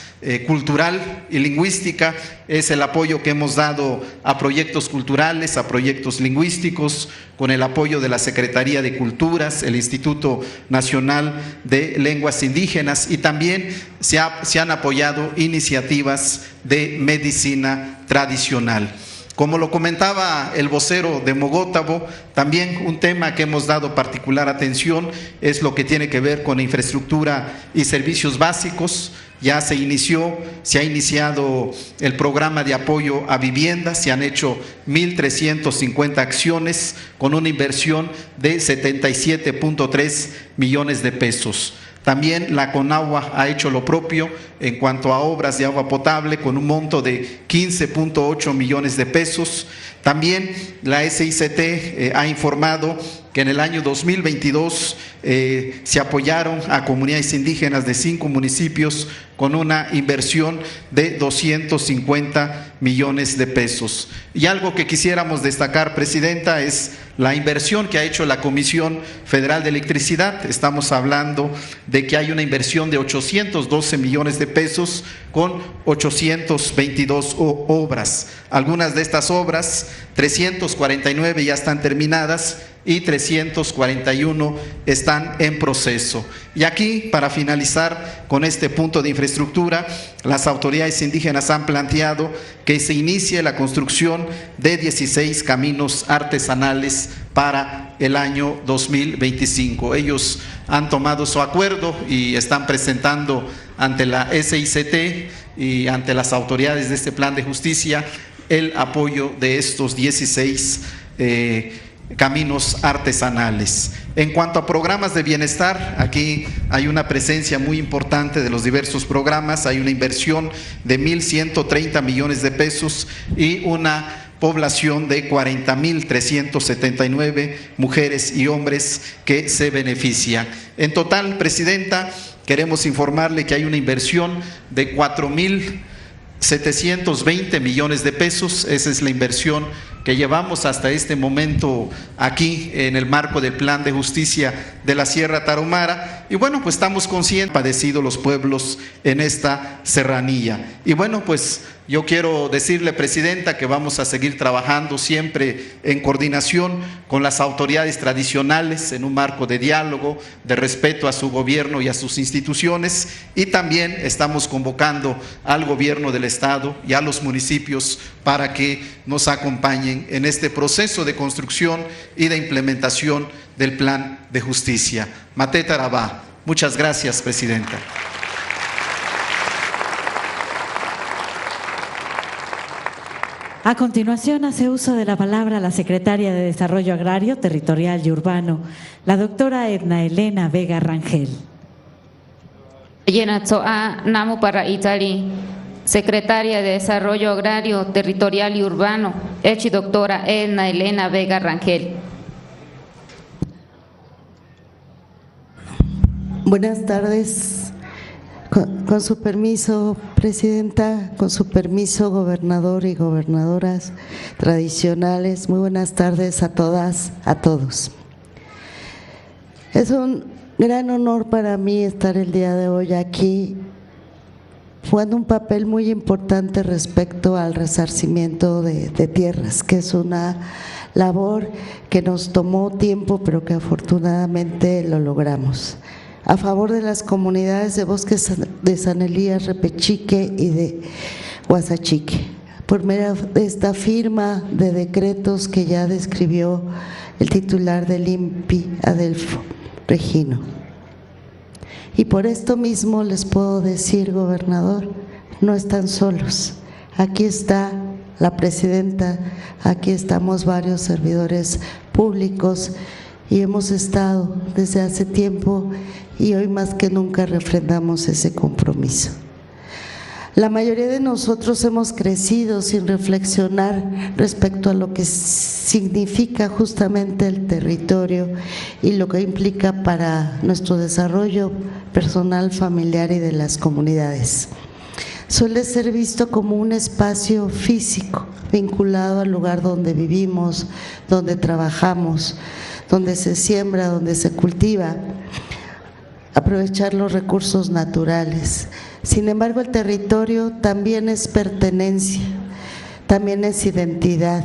G: cultural y lingüística es el apoyo que hemos dado a proyectos culturales, a proyectos lingüísticos, con el apoyo de la Secretaría de Culturas, el Instituto Nacional de Lenguas Indígenas, y también se han apoyado iniciativas de medicina tradicional. Como lo comentaba el vocero de Mogótabo, también un tema que hemos dado particular atención es lo que tiene que ver con infraestructura y servicios básicos. Ya se ha iniciado el programa de apoyo a viviendas, se han hecho 1,350 acciones con una inversión de 77.3 millones de pesos. También la CONAGUA ha hecho lo propio en cuanto a obras de agua potable con un monto de 15.8 millones de pesos. También la SICT ha informado que en el año 2022 se apoyaron a comunidades indígenas de 5 municipios con una inversión de 250 millones de pesos. Y algo que quisiéramos destacar, Presidenta, es la inversión que ha hecho la Comisión Federal de Electricidad. Estamos hablando de que hay una inversión de 812 millones de pesos con 822 obras. Algunas de estas obras, 349 ya están terminadas y 341 están en proceso. Y aquí, para finalizar con este punto de infraestructura, las autoridades indígenas han planteado que se inicie la construcción de 16 caminos artesanales para el año 2025. Ellos han tomado su acuerdo y están presentando ante la SICT y ante las autoridades de este plan de justicia el apoyo de estos 16 caminos artesanales. En cuanto a programas de bienestar, aquí hay una presencia muy importante de los diversos programas. Hay una inversión de 1,130 millones de pesos y una población de 40,379 mujeres y hombres que se benefician. En total, Presidenta, queremos informarle que hay una inversión de 4,720 millones de pesos. Esa es la inversión que llevamos hasta este momento aquí en el marco del Plan de Justicia de la Sierra Tarahumara. Y bueno, pues estamos conscientes, padecido los pueblos en esta serranía. Y bueno, pues yo quiero decirle, Presidenta, que vamos a seguir trabajando siempre en coordinación con las autoridades tradicionales en un marco de diálogo, de respeto a su gobierno y a sus instituciones, y también estamos convocando al gobierno del Estado y a los municipios para que nos acompañen en este proceso de construcción y de implementación del Plan de Justicia. Mate Tarabá. Muchas gracias, Presidenta.
A: A continuación, hace uso de la palabra la secretaria de Desarrollo Agrario, Territorial y Urbano, la doctora Edna Elena Vega Rangel.
B: Yenatsoa Namu para Itali, secretaria de Desarrollo Agrario, Territorial y Urbano, hechi doctora Edna Elena Vega Rangel.
H: Buenas tardes. Con su permiso, Presidenta, con su permiso, gobernador y gobernadoras tradicionales, muy buenas tardes a todas, a todos. Es un gran honor para mí estar el día de hoy aquí, jugando un papel muy importante respecto al resarcimiento de tierras, que es una labor que nos tomó tiempo, pero que afortunadamente lo logramos. A favor de las comunidades de Bosques de San Elías, Repechique y de Huasachique, por medio de esta firma de decretos que ya describió el titular del INPI, Adelfo Regino. Y por esto mismo les puedo decir, gobernador, no están solos. Aquí está la presidenta, aquí estamos varios servidores públicos y hemos estado desde hace tiempo y hoy más que nunca refrendamos ese compromiso. La mayoría de nosotros hemos crecido sin reflexionar respecto a lo que significa justamente el territorio y lo que implica para nuestro desarrollo personal, familiar y de las comunidades. Suele ser visto como un espacio físico vinculado al lugar donde vivimos, donde trabajamos, donde se siembra, donde se cultiva, aprovechar los recursos naturales. Sin embargo, el territorio también es pertenencia, también es identidad,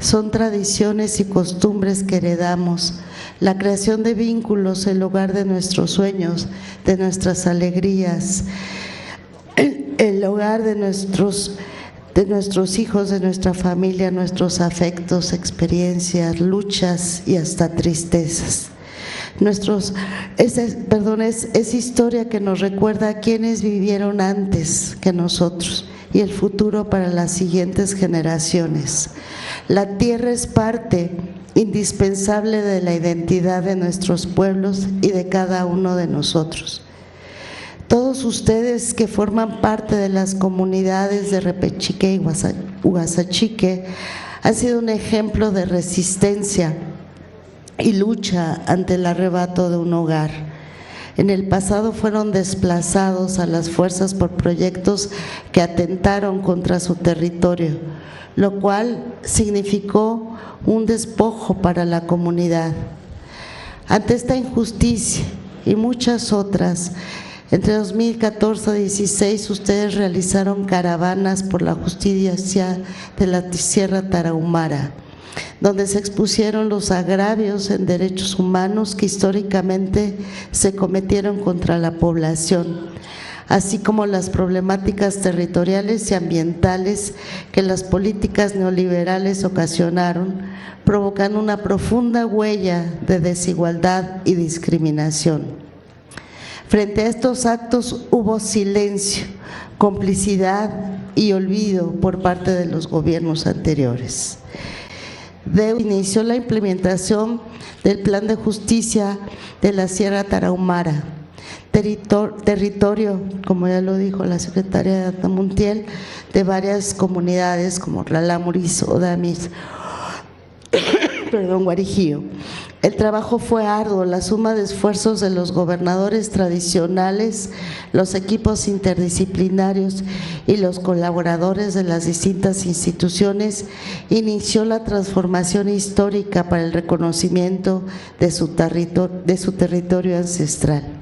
H: son tradiciones y costumbres que heredamos, la creación de vínculos, el hogar de nuestros sueños, de nuestras alegrías, el hogar de nuestros hijos, de nuestra familia, nuestros afectos, experiencias, luchas y hasta tristezas. Es historia que nos recuerda a quienes vivieron antes que nosotros y el futuro para las siguientes generaciones. La tierra es parte indispensable de la identidad de nuestros pueblos y de cada uno de nosotros. Todos ustedes que forman parte de las comunidades de Repechique y Huasachique han sido un ejemplo de resistencia y lucha ante el arrebato de un hogar. En el pasado fueron desplazados a las fuerzas por proyectos que atentaron contra su territorio, lo cual significó un despojo para la comunidad. Ante esta injusticia y muchas otras, entre 2014 y 2016 ustedes realizaron caravanas por la justicia de la Sierra Tarahumara, donde se expusieron los agravios en derechos humanos que históricamente se cometieron contra la población, así como las problemáticas territoriales y ambientales que las políticas neoliberales ocasionaron, provocando una profunda huella de desigualdad y discriminación. Frente a estos actos hubo silencio, complicidad y olvido por parte de los gobiernos anteriores. Inició la implementación del Plan de Justicia de la Sierra Tarahumara, territorio, como ya lo dijo la secretaria de Montiel, de varias comunidades como Raramuris, Odamis, Guarijío. El trabajo fue arduo, la suma de esfuerzos de los gobernadores tradicionales, los equipos interdisciplinarios y los colaboradores de las distintas instituciones inició la transformación histórica para el reconocimiento de su territorio ancestral.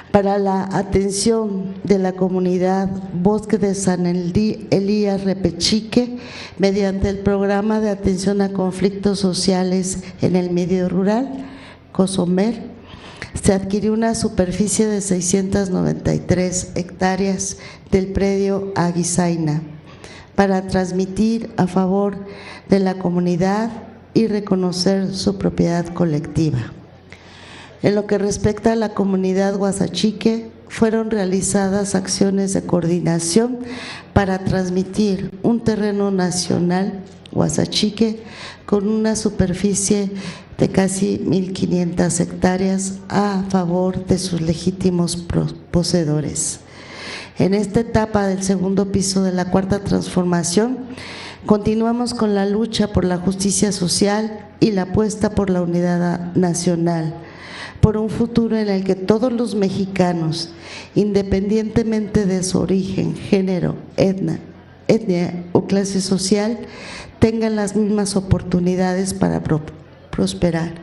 H: Para la atención de la comunidad Bosque de San Elías Repechique, mediante el programa de atención a conflictos sociales en el medio rural, COSOMER, se adquirió una superficie de 693 hectáreas del predio Aguizaina para transmitir a favor de la comunidad y reconocer su propiedad colectiva. En lo que respecta a la comunidad Huasachique, fueron realizadas acciones de coordinación para transmitir un terreno nacional, Huasachique, con una superficie de casi 1.500 hectáreas a favor de sus legítimos poseedores. En esta etapa del segundo piso de la Cuarta Transformación, continuamos con la lucha por la justicia social y la apuesta por la unidad nacional, por un futuro en el que todos los mexicanos, independientemente de su origen, género, etnia o clase social, tengan las mismas oportunidades para prosperar.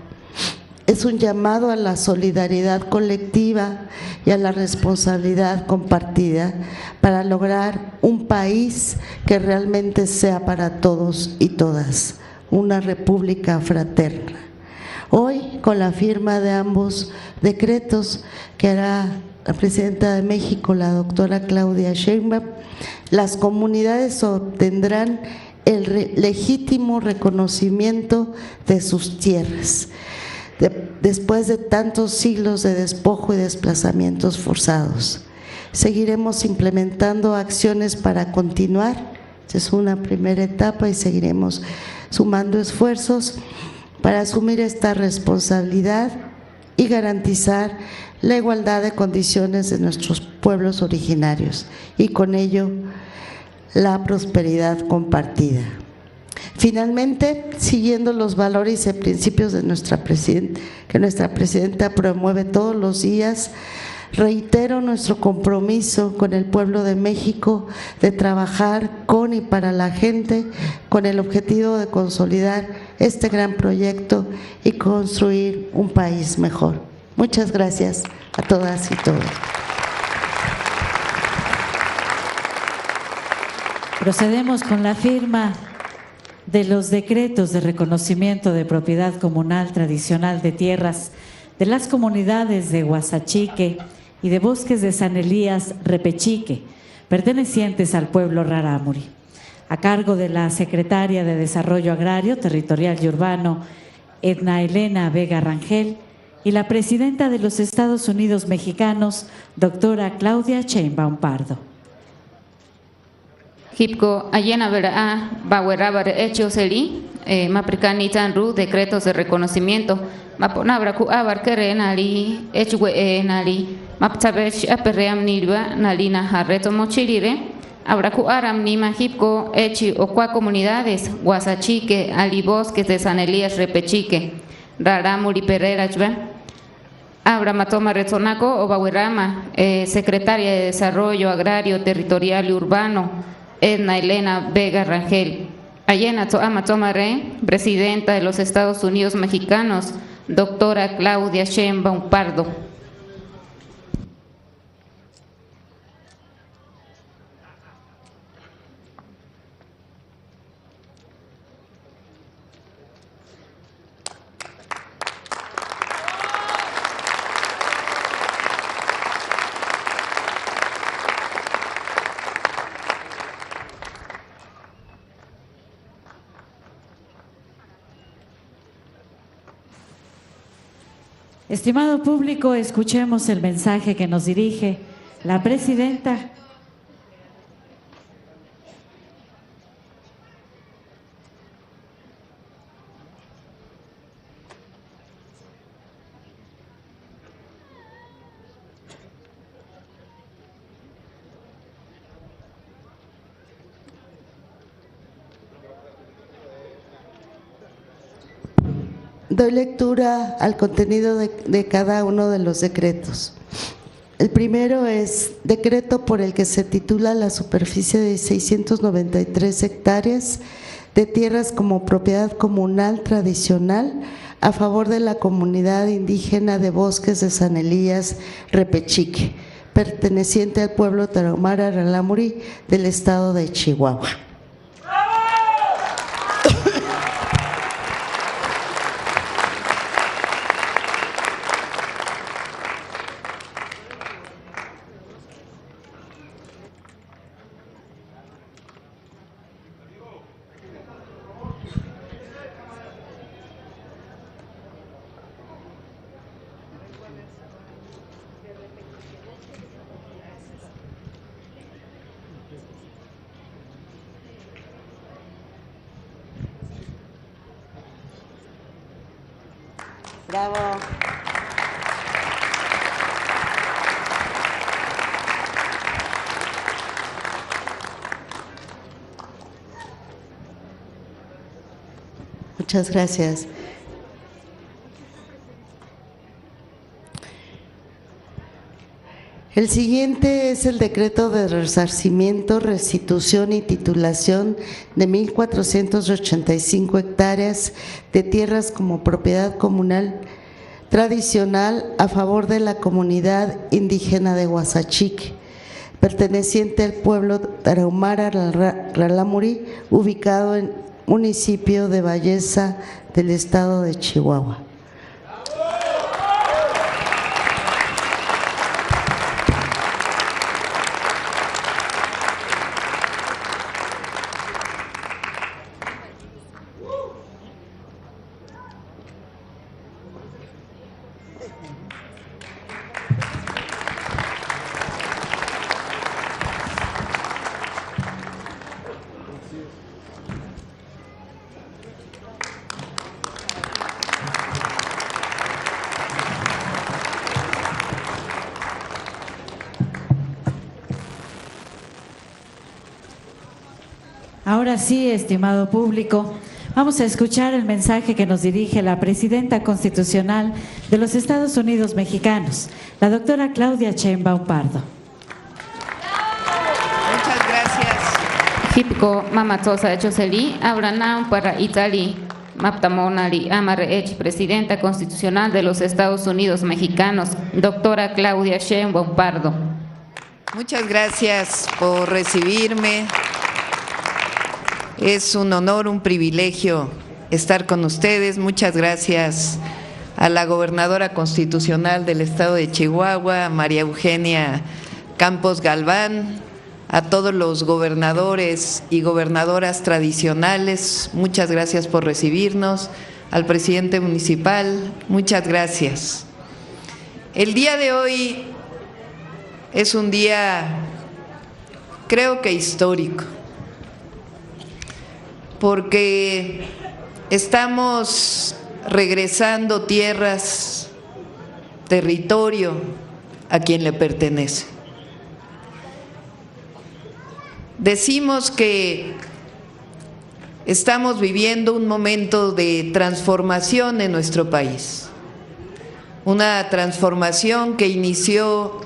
H: Es un llamado a la solidaridad colectiva y a la responsabilidad compartida para lograr un país que realmente sea para todos y todas, una república fraterna. Hoy, con la firma de ambos decretos que hará la presidenta de México, la doctora Claudia Sheinbaum, las comunidades obtendrán el legítimo reconocimiento de sus tierras, después de tantos siglos de despojo y desplazamientos forzados. Seguiremos implementando acciones para continuar, esta es una primera etapa y seguiremos sumando esfuerzos para asumir esta responsabilidad y garantizar la igualdad de condiciones de nuestros pueblos originarios y con ello la prosperidad compartida. Finalmente, siguiendo los valores y principios de que nuestra presidenta promueve todos los días, reitero nuestro compromiso con el pueblo de México de trabajar con y para la gente con el objetivo de consolidar este gran proyecto y construir un país mejor. Muchas gracias a todas y todos.
A: Procedemos con la firma de los decretos de reconocimiento de propiedad comunal tradicional de tierras de las comunidades de Huasachique y de Bosques de San Elías Repechique, pertenecientes al pueblo rarámuri, a cargo de la secretaria de Desarrollo Agrario, Territorial y Urbano, Edna Elena Vega Rangel, y la presidenta de los Estados Unidos Mexicanos, doctora Claudia Sheinbaum Pardo.
B: Hipko Ayena Vera Bawerabar Hecho Seli, Mapricani Tanru, decretos de reconocimiento, Maponabra Ku Abarkere Nali, Echwe Nali, Maptabech Aperream Nilva, Nalina Jarreto Mochirire, Abraku Aram Nima Hipko, Echi Okwa Comunidades, Huasachique, Ali Bosques de San Elías Repechique, Raramuri Perera Chva, Abra Matoma Rezonaco o Bawerama, secretaria de Desarrollo Agrario, Territorial y Urbano, Edna Elena Vega Rangel. Ayena Amatoma Re, presidenta de los Estados Unidos Mexicanos, doctora Claudia Sheinbaum Pardo.
A: Estimado público, escuchemos el mensaje que nos dirige la presidenta.
H: Doy lectura al contenido de cada uno de los decretos. El primero es decreto por el que se titula la superficie de 693 hectáreas de tierras como propiedad comunal tradicional a favor de la comunidad indígena de Bosques de San Elías Repechique, perteneciente al pueblo tarahumara rarámuri del estado de Chihuahua. Bravo. Muchas gracias. El siguiente es el decreto de resarcimiento, restitución y titulación de 1.485 hectáreas de tierras como propiedad comunal tradicional a favor de la comunidad indígena de Huasachique, perteneciente al pueblo tarahumara Rarámuri, ubicado en municipio de Valleza del estado de Chihuahua.
A: Ahora sí, estimado público, vamos a escuchar el mensaje que nos dirige la Presidenta Constitucional de los Estados Unidos Mexicanos, la doctora Claudia Sheinbaum Pardo.
I: Muchas gracias.
B: Hipko mamatosa echoseli, abranam para Itali, maptamonali, amarre Presidenta Constitucional de los Estados Unidos Mexicanos, doctora Claudia Sheinbaum Pardo.
I: Muchas gracias por recibirme. Es un honor, un privilegio estar con ustedes. Muchas gracias a la gobernadora constitucional del estado de Chihuahua, María Eugenia Campos Galván, a todos los gobernadores y gobernadoras tradicionales, muchas gracias por recibirnos, al presidente municipal, muchas gracias. El día de hoy es un día, creo que histórico, porque estamos regresando tierras, territorio a quien le pertenece. Decimos que estamos viviendo un momento de transformación en nuestro país, una transformación que inició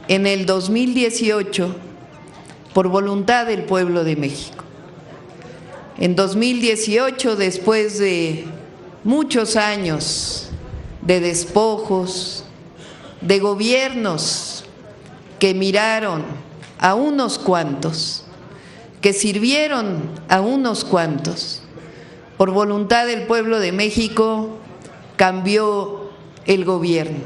I: en el 2018 por voluntad del pueblo de México. En 2018, después de muchos años de despojos, de gobiernos que miraron a unos cuantos, que sirvieron a unos cuantos, por voluntad del pueblo de México cambió el gobierno.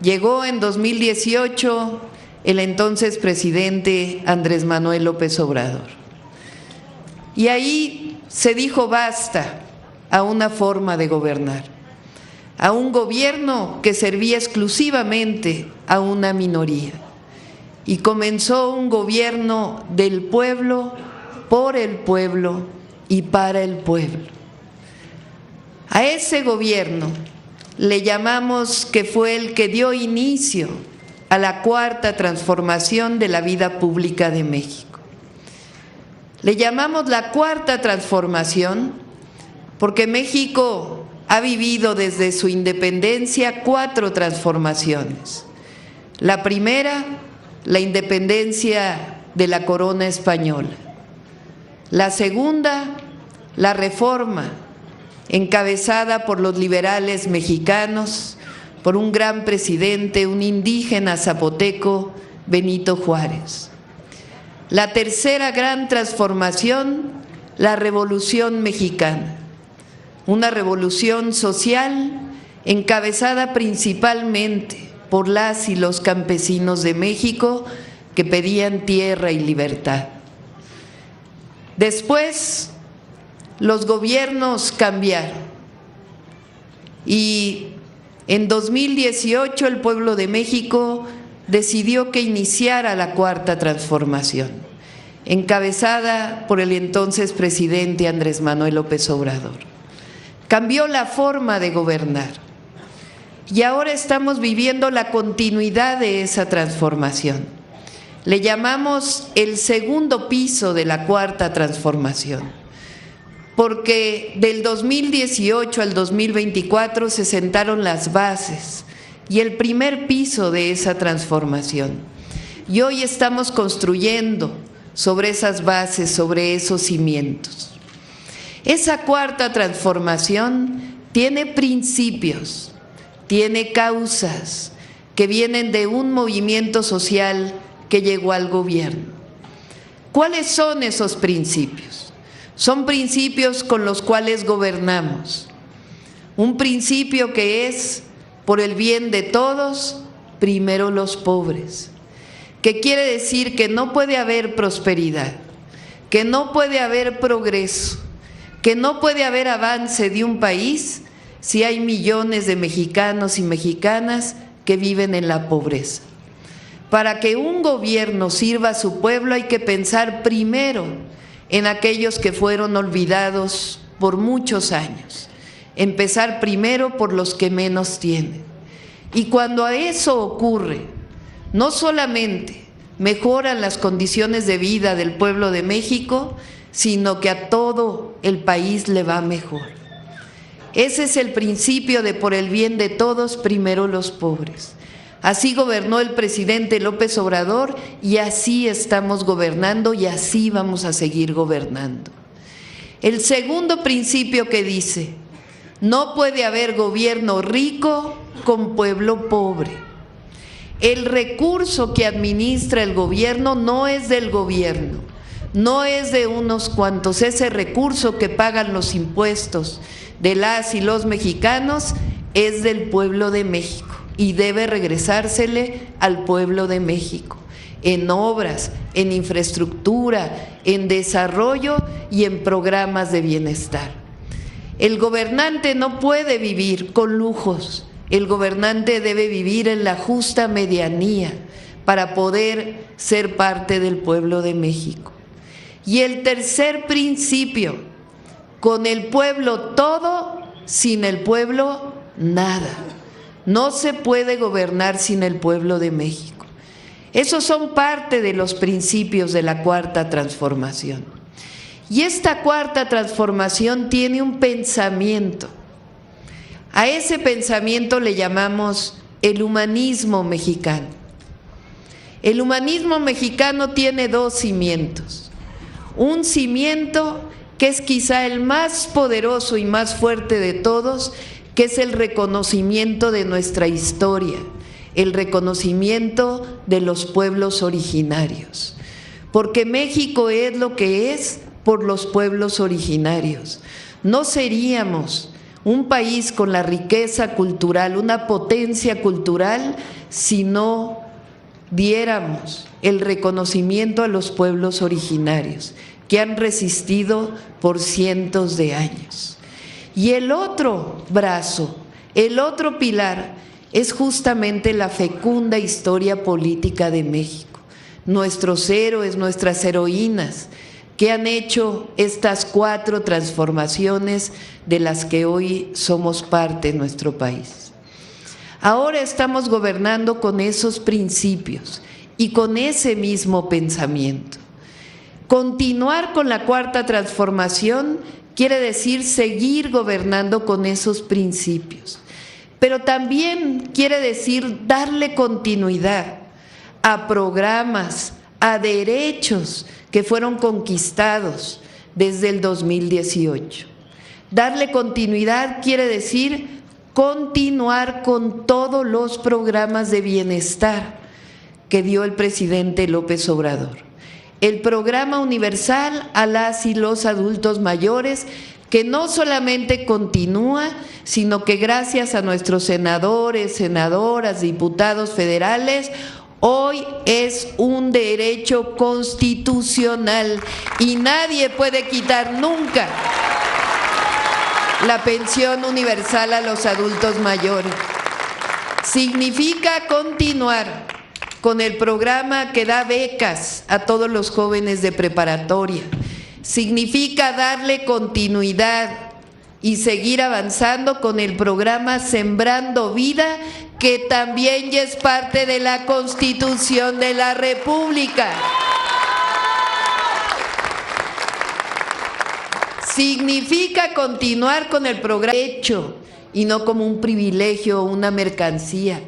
I: Llegó en 2018 el entonces presidente Andrés Manuel López Obrador. Y ahí se dijo basta a una forma de gobernar, a un gobierno que servía exclusivamente a una minoría. Y comenzó un gobierno del pueblo, por el pueblo y para el pueblo. A ese gobierno le llamamos que fue el que dio inicio a la cuarta transformación de la vida pública de México. Le llamamos la cuarta transformación porque México ha vivido desde su independencia 4 transformaciones. La primera, la independencia de la corona española. La segunda, la reforma, encabezada por los liberales mexicanos, por un gran presidente, un indígena zapoteco, Benito Juárez. La tercera gran transformación, la Revolución Mexicana, una revolución social encabezada principalmente por las y los campesinos de México que pedían tierra y libertad. Después, los gobiernos cambiaron y en 2018 el pueblo de México decidió que iniciara la cuarta transformación, encabezada por el entonces presidente Andrés Manuel López Obrador. cambió la forma de gobernar. Y ahora estamos viviendo la continuidad de esa transformación. Le llamamos el segundo piso de la cuarta transformación, porque del 2018 al 2024 se sentaron las bases y el primer piso de esa transformación. Y hoy estamos construyendo sobre esas bases, sobre esos cimientos. Esa cuarta transformación tiene principios, tiene causas que vienen de un movimiento social que llegó al gobierno. ¿Cuáles son esos principios? Son principios con los cuales gobernamos. Un principio que es, por el bien de todos, primero los pobres, que quiere decir que no puede haber prosperidad, que no puede haber progreso, que no puede haber avance de un país si hay millones de mexicanos y mexicanas que viven en la pobreza. Para que un gobierno sirva a su pueblo hay que pensar primero en aquellos que fueron olvidados por muchos años, empezar primero por los que menos tienen. Y cuando a eso ocurre, no solamente mejoran las condiciones de vida del pueblo de México, sino que a todo el país le va mejor. Ese es el principio de por el bien de todos, primero los pobres. Así gobernó el presidente López Obrador y así estamos gobernando y así vamos a seguir gobernando. El segundo principio que dice, no puede haber gobierno rico con pueblo pobre. El recurso que administra el gobierno no es del gobierno, no es de unos cuantos, ese recurso que pagan los impuestos de las y los mexicanos es del pueblo de México y debe regresársele al pueblo de México en obras, en infraestructura, en desarrollo y en programas de bienestar. El gobernante no puede vivir con lujos, el gobernante debe vivir en la justa medianía para poder ser parte del pueblo de México. Y el tercer principio, con el pueblo todo, sin el pueblo nada. No se puede gobernar sin el pueblo de México. Esos son parte de los principios de la cuarta transformación. Y esta cuarta transformación tiene un pensamiento. A ese pensamiento le llamamos el humanismo mexicano. El humanismo mexicano tiene dos cimientos. Un cimiento que es quizá el más poderoso y más fuerte de todos, que es el reconocimiento de nuestra historia, el reconocimiento de los pueblos originarios. Porque México es lo que es por los pueblos originarios. No seríamos un país con la riqueza cultural, una potencia cultural, si no diéramos el reconocimiento a los pueblos originarios, que han resistido por cientos de años. Y el otro brazo, el otro pilar, es justamente la fecunda historia política de México. Nuestros héroes, nuestras heroínas, que han hecho estas cuatro transformaciones de las que hoy somos parte en nuestro país. Ahora estamos gobernando con esos principios y con ese mismo pensamiento. Continuar con la cuarta transformación quiere decir seguir gobernando con esos principios, pero también quiere decir darle continuidad a programas, a derechos que fueron conquistados desde el 2018. Darle continuidad quiere decir continuar con todos los programas de bienestar que dio el presidente López Obrador. El programa universal a las y los adultos mayores, que no solamente continúa, sino que gracias a nuestros senadores, senadoras, diputados federales, hoy es un derecho constitucional y nadie puede quitar nunca la pensión universal a los adultos mayores. Significa continuar con el programa que da becas a todos los jóvenes de preparatoria. Significa darle continuidad y seguir avanzando con el programa Sembrando Vida, que también ya es parte de la Constitución de la República. Significa continuar con el programa hecho y no como un privilegio o una mercancía.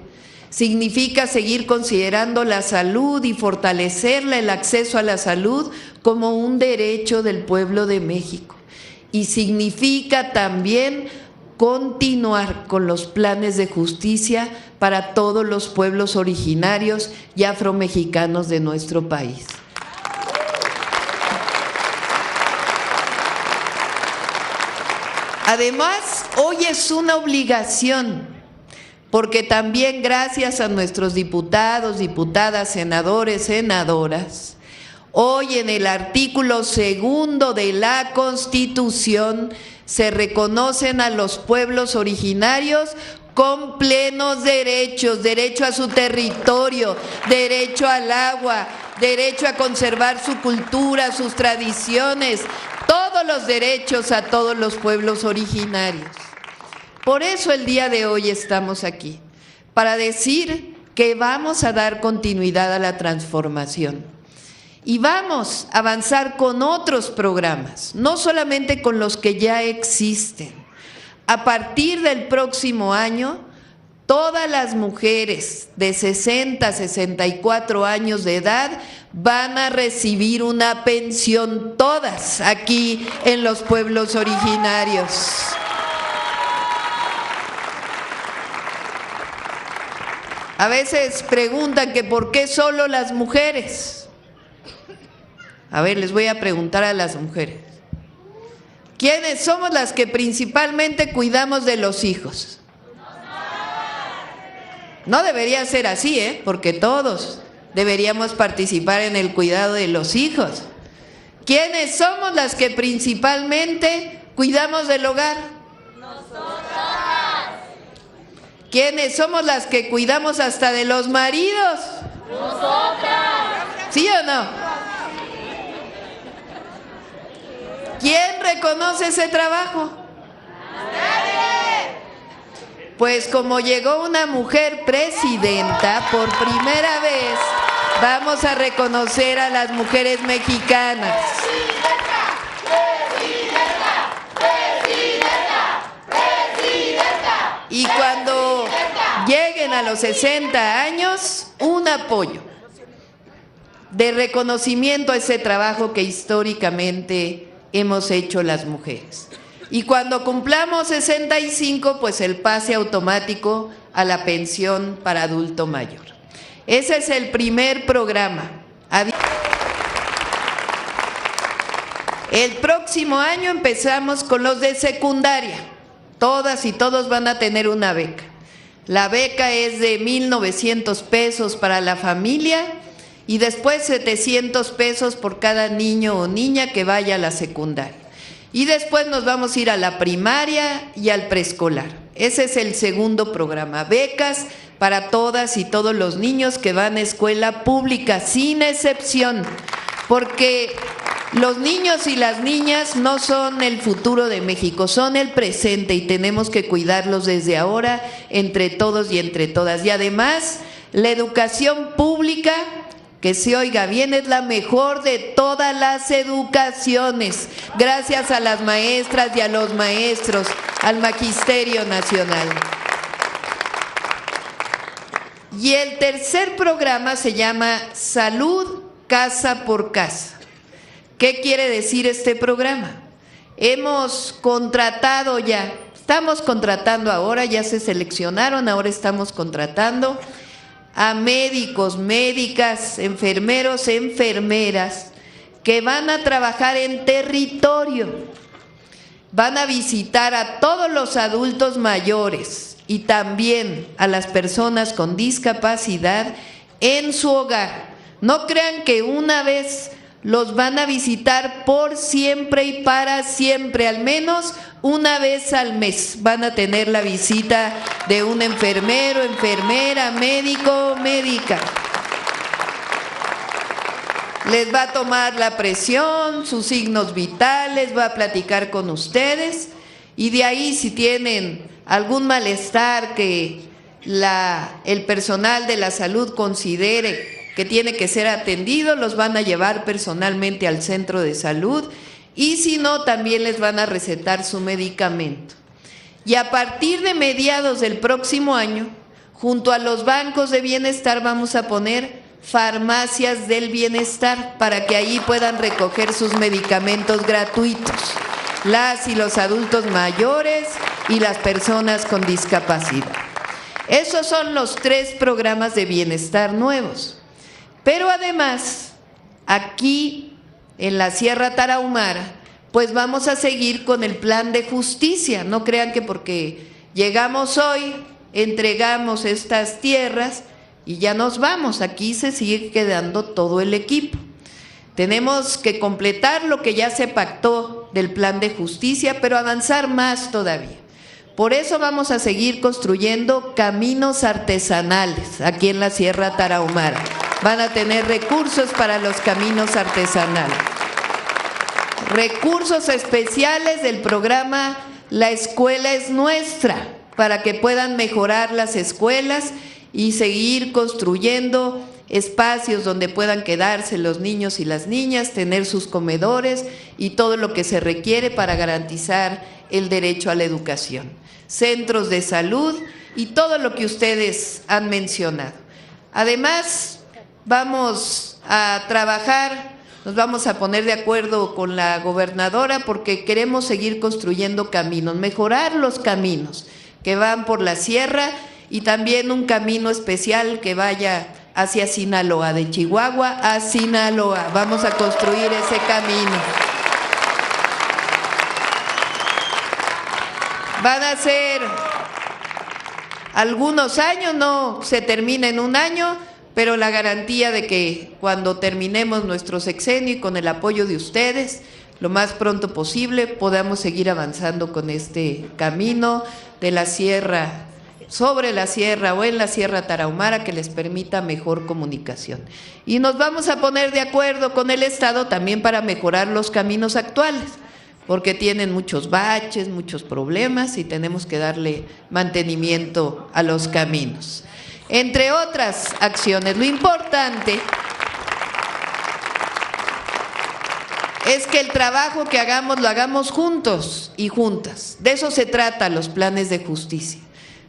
I: Significa seguir considerando la salud y fortalecerla, el acceso a la salud, como un derecho del pueblo de México. Y significa también continuar con los planes de justicia para todos los pueblos originarios y afromexicanos de nuestro país. Además, hoy es una obligación, porque también gracias a nuestros diputados, diputadas, senadores, senadoras, hoy en el artículo 2 de la Constitución se reconocen a los pueblos originarios con plenos derechos: derecho a su territorio, derecho al agua, derecho a conservar su cultura, sus tradiciones, todos los derechos a todos los pueblos originarios. Por eso el día de hoy estamos aquí, para decir que vamos a dar continuidad a la transformación y vamos a avanzar con otros programas, no solamente con los que ya existen. A partir del próximo año, todas las mujeres de 60 a 64 años de edad van a recibir una pensión, todas aquí en los pueblos originarios. A veces preguntan que por qué solo las mujeres. A ver, les voy a preguntar a las mujeres. ¿Quiénes somos las que principalmente cuidamos de los hijos? No debería ser así, porque todos deberíamos participar en el cuidado de los hijos. ¿Quiénes somos las que principalmente cuidamos del hogar? Nosotras. ¿Quiénes somos las que cuidamos hasta de los maridos? Nosotras. ¿Sí o no? ¿Quién reconoce ese trabajo? ¡Nadie! Pues como llegó una mujer presidenta, por primera vez vamos a reconocer a las mujeres mexicanas. Y cuando lleguen a los 60 años, un apoyo de reconocimiento a ese trabajo que históricamente hemos hecho las mujeres. Y cuando cumplamos 65, pues el pase automático a la pensión para adulto mayor. Ese es el primer programa. El próximo año empezamos con los de secundaria. Todas y todos van a tener una beca. La beca es de 1,900 pesos para la familia y después 700 pesos por cada niño o niña que vaya a la secundaria. Y después nos vamos a ir a la primaria y al preescolar. Ese es el segundo programa, becas para todas y todos los niños que van a escuela pública, sin excepción, porque los niños y las niñas no son el futuro de México, son el presente y tenemos que cuidarlos desde ahora entre todos y entre todas. Y además, la educación pública, que se oiga bien, es la mejor de todas las educaciones, gracias a las maestras y a los maestros, al Magisterio Nacional. Y el tercer programa se llama Salud Casa por Casa. ¿Qué quiere decir este programa? Hemos contratado ya, estamos contratando ahora, ya se seleccionaron, ahora estamos contratando a médicos, médicas, enfermeros, enfermeras que van a trabajar en territorio, van a visitar a todos los adultos mayores y también a las personas con discapacidad en su hogar. No crean que una vez los van a visitar por siempre y para siempre, al menos una vez al mes van a tener la visita de un enfermero, enfermera, médico, médica. Les va a tomar la presión, sus signos vitales, va a platicar con ustedes y de ahí si tienen algún malestar que el personal de la salud considere que tiene que ser atendido, los van a llevar personalmente al centro de salud y si no, también les van a recetar su medicamento. Y a partir de mediados del próximo año, junto a los bancos de bienestar vamos a poner farmacias del bienestar para que ahí puedan recoger sus medicamentos gratuitos, las y los adultos mayores y las personas con discapacidad. Esos son los 3 programas de bienestar nuevos. Pero además, aquí en la Sierra Tarahumara, pues vamos a seguir con el plan de justicia. No crean que porque llegamos hoy, entregamos estas tierras y ya nos vamos. Aquí se sigue quedando todo el equipo. Tenemos que completar lo que ya se pactó del plan de justicia, pero avanzar más todavía. Por eso vamos a seguir construyendo caminos artesanales aquí en la Sierra Tarahumara. Van a tener recursos para los caminos artesanales. Recursos especiales del programa La Escuela es Nuestra, para que puedan mejorar las escuelas y seguir construyendo espacios donde puedan quedarse los niños y las niñas, tener sus comedores y todo lo que se requiere para garantizar el derecho a la educación. Centros de salud y todo lo que ustedes han mencionado. Además, vamos a trabajar, nos vamos a poner de acuerdo con la gobernadora porque queremos seguir construyendo caminos, mejorar los caminos que van por la sierra y también un camino especial que vaya hacia Sinaloa, de Chihuahua a Sinaloa. Vamos a construir ese camino. Van a ser algunos años, no se termina en un año, pero la garantía de que cuando terminemos nuestro sexenio y con el apoyo de ustedes, lo más pronto posible podamos seguir avanzando con este camino de la sierra, sobre la sierra o en la Sierra Tarahumara que les permita mejor comunicación. Y nos vamos a poner de acuerdo con el Estado también para mejorar los caminos actuales, porque tienen muchos baches, muchos problemas y tenemos que darle mantenimiento a los caminos. Entre otras acciones, lo importante es que el trabajo que hagamos lo hagamos juntos y juntas. De eso se trata los planes de justicia.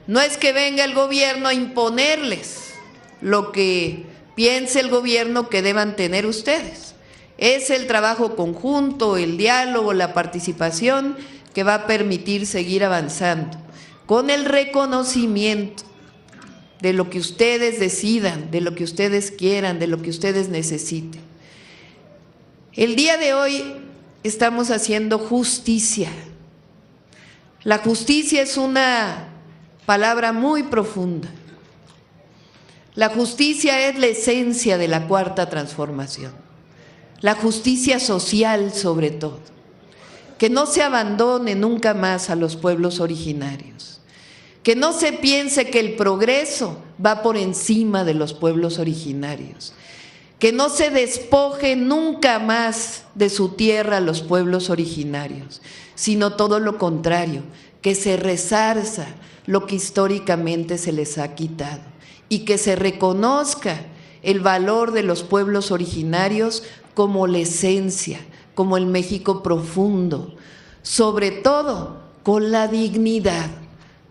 I: No es que venga el gobierno a imponerles lo que piense el gobierno que deban tener ustedes. Es el trabajo conjunto, el diálogo, la participación que va a permitir seguir avanzando con el reconocimiento de lo que ustedes decidan, de lo que ustedes quieran, de lo que ustedes necesiten. El día de hoy estamos haciendo justicia. La justicia es una palabra muy profunda. La justicia es la esencia de la Cuarta Transformación. La justicia social sobre todo. Que no se abandone nunca más a los pueblos originarios. Que no se piense que el progreso va por encima de los pueblos originarios. Que no se despoje nunca más de su tierra a los pueblos originarios, sino todo lo contrario, que se resarza lo que históricamente se les ha quitado y que se reconozca el valor de los pueblos originarios como la esencia, como el México profundo, sobre todo con la dignidad,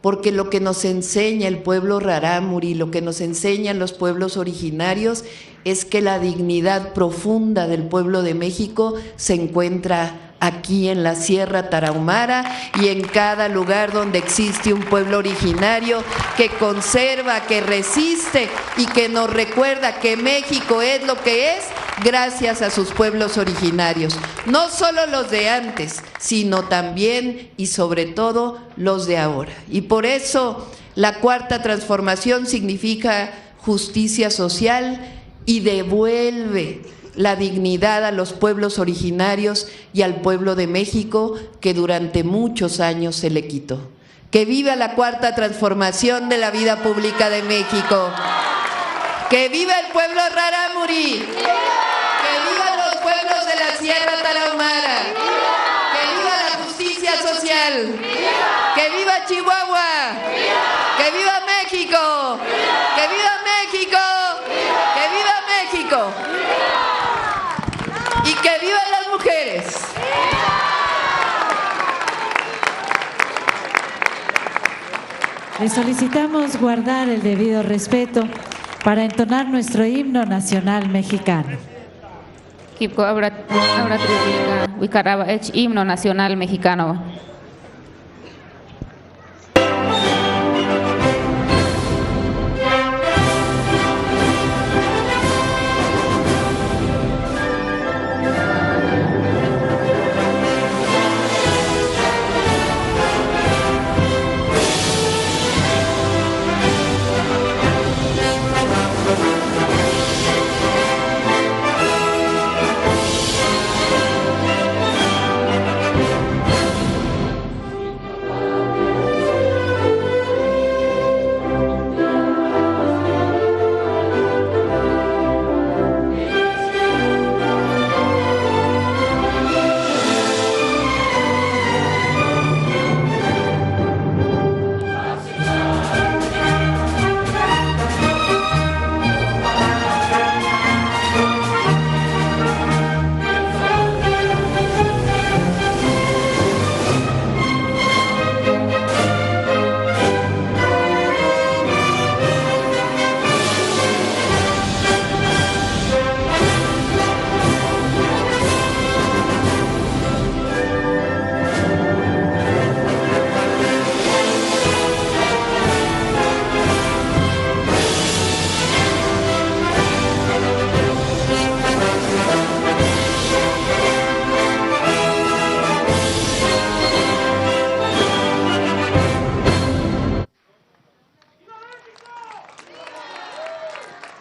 I: porque lo que nos enseña el pueblo rarámuri, lo que nos enseñan los pueblos originarios es que la dignidad profunda del pueblo de México se encuentra aquí en la Sierra Tarahumara y en cada lugar donde existe un pueblo originario que conserva, que resiste y que nos recuerda que México es lo que es gracias a sus pueblos originarios. No solo los de antes, sino también y sobre todo los de ahora. Y por eso la Cuarta Transformación significa justicia social y devuelve la dignidad a los pueblos originarios y al pueblo de México que durante muchos años se le quitó. Que viva la Cuarta Transformación de la vida pública de México. Que viva el pueblo rarámuri. Que vivan los pueblos de la Sierra Tarahumara. Que viva la justicia social. nacional. ¡Que viva Chihuahua! ¡Que viva México! ¡Que viva México! ¡Que viva México! ¡Y que vivan las mujeres!
A: Le solicitamos guardar el debido respeto para entonar nuestro himno nacional mexicano.
B: Kipko abra wikaraba himno nacional mexicano.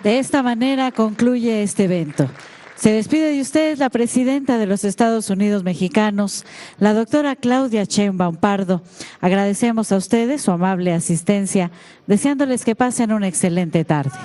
A: De esta manera concluye este evento. Se despide de ustedes la presidenta de los Estados Unidos Mexicanos, la doctora Claudia Sheinbaum Pardo. Agradecemos a ustedes su amable asistencia, deseándoles que pasen una excelente tarde.